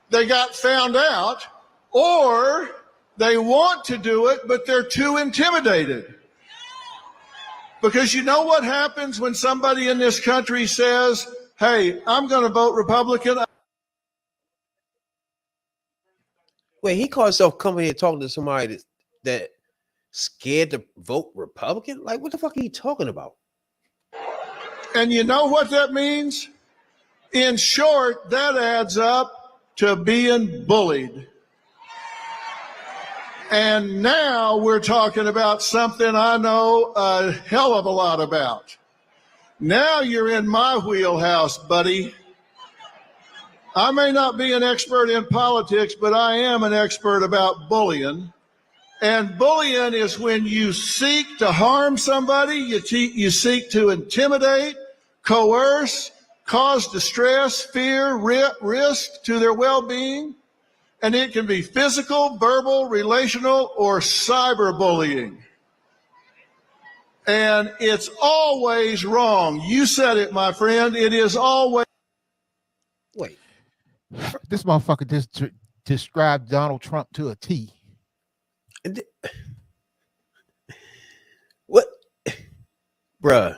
they got found out, or they want to do it, but they're too intimidated. Because you know what happens when somebody in this country says, hey, I'm going to vote Republican. Wait, he called himself coming here talking to somebody that scared to vote Republican? Like, what the fuck are you talking about? And you know what that means? In short, that adds up to being bullied. And now we're talking about something I know a hell of a lot about. Now you're in my wheelhouse, buddy. I may not be an expert in politics, but I am an expert about bullying. And bullying is when you seek to harm somebody, you seek to intimidate, coerce, cause distress, fear, risk to their well-being. And it can be physical, verbal, relational, or cyberbullying. And it's always wrong. You said it, my friend. It is always. Wait. This motherfucker just described Donald Trump to a T. What? Bruh.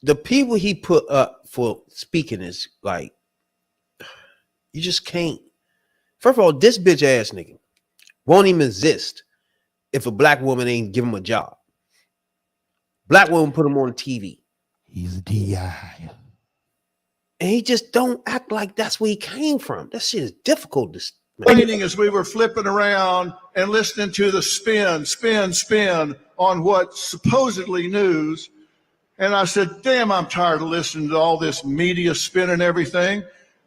The people he put up for speaking is like, you just can't. First of all, this bitch ass nigga won't even exist if a black woman ain't give him a job. Black woman put him on TV. He's a DI. And he just don't act like that's where he came from. That shit is difficult to Complaining as we were flipping around and listening to the spin on what supposedly news. And I said, damn, I'm tired of listening to all this media spin and everything.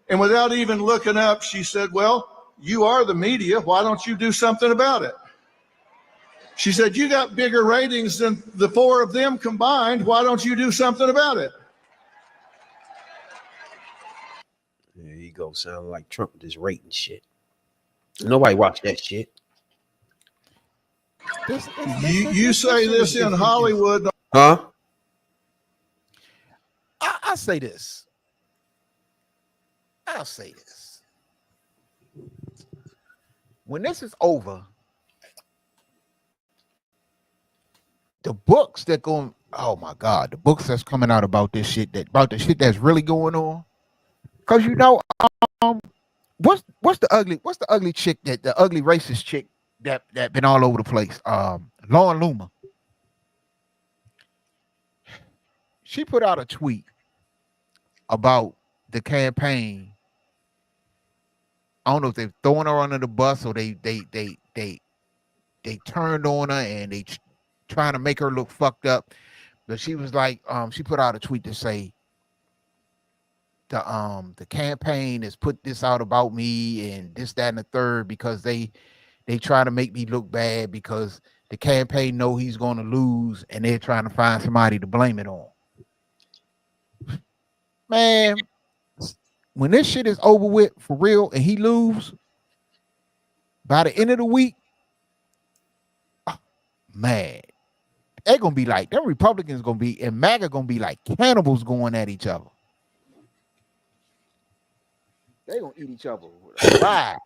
And without even looking up, she said, well, you are the media. Why don't you do something about it? She said, you got bigger ratings than the four of them combined. Why don't you do something about it? There you go. Sound like Trump with this rating shit. Nobody watch that shit. You say this in Hollywood. Huh? I'll say this. I'll say this. When this is over, the books that going, oh my God, the books that's coming out about this shit, about the shit that's really going on. Cause you know, what's the ugly chick that the ugly racist chick that been all over the place? Lauren Loomer. She put out a tweet about the campaign. I don't know if they're throwing her under the bus or they turned on her and they trying to make her look fucked up. But she was like, she put out a tweet to say, the campaign has put this out about me and this, that, and the third because they try to make me look bad because the campaign know he's going to lose and they're trying to find somebody to blame it on. Man, when this shit is over with for real and he lose, by the end of the week, man, they're gonna be like, them Republicans gonna be, and MAGA gonna be like cannibals going at each other. They gonna eat each other alive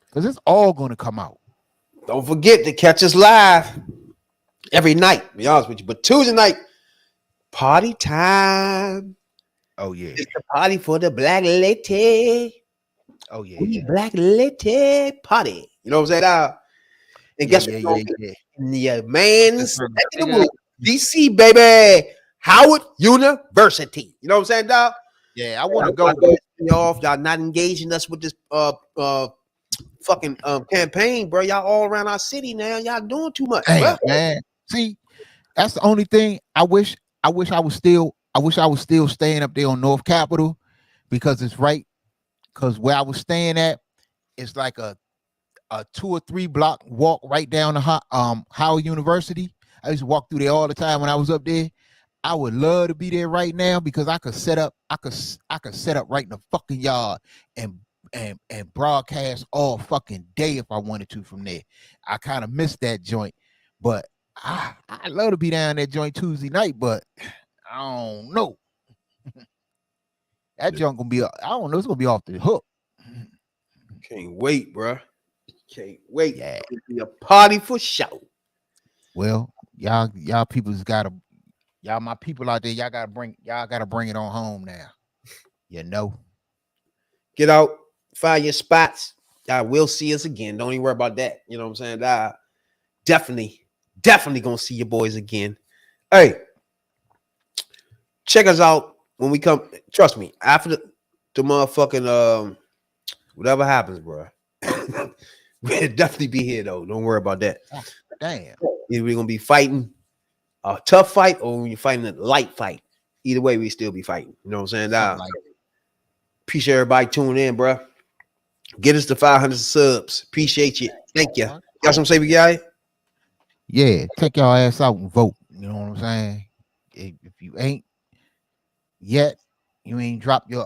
because it's all gonna come out. Don't forget to catch us live every night, to be honest with you. But Tuesday night, party time. Oh yeah, it's the party for the black lady. Oh yeah, black lady party. You know what I'm saying? And guess what? Yeah, man's DC, baby. Howard University. You know what I'm saying, dog? Yeah, I want to go. Y'all not engaging us with this fucking campaign, bro. Y'all all around our city now. Y'all doing too much. Damn, man. See, that's the only thing. I wish I was still staying up there on North Capitol because it's right. Because where I was staying at, it's like a 2 or 3 block walk right down to Howard University. I used to walk through there all the time when I was up there. I would love to be there right now because I could set up. I could set up right in the fucking yard and broadcast all fucking day if I wanted to from there. I kind of missed that joint, but I love to be down that joint Tuesday night. But I don't know. That junk gonna be. I don't know. It's gonna be off the hook. Can't wait, bro. Can't wait. Yeah, it'll be a party for show. Well, y'all people's gotta. Y'all, my people out there, y'all gotta bring it on home now. You know. Get out, find your spots. Y'all will see us again. Don't even worry about that. You know what I'm saying? Definitely gonna see your boys again. Hey, check us out when we come. Trust me, after the motherfucking whatever happens, bro. We'll definitely be here though. Don't worry about that. Damn. Either we're gonna be fighting a tough fight or we're fighting a light fight. Either way, we still be fighting. You know what I'm saying? Appreciate everybody tuning in, bro. Get us to 500 subs. Appreciate you. Thank you. Got something to say, big guy? Yeah, take your ass out and vote. You know what I'm saying? If you ain't yet, you ain't dropped your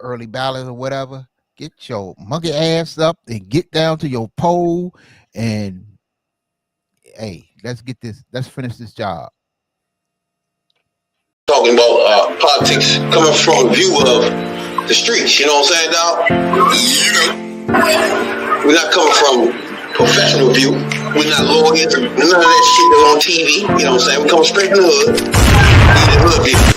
early ballot or whatever, get your monkey ass up and get down to your poll and hey, let's finish this job. Talking about politics coming from a view of the streets, you know what I'm saying, dog? We're not coming from professional view. We're not lawyers, none of that shit that's on TV, you know what I'm saying? We come straight from the hood. The hood view.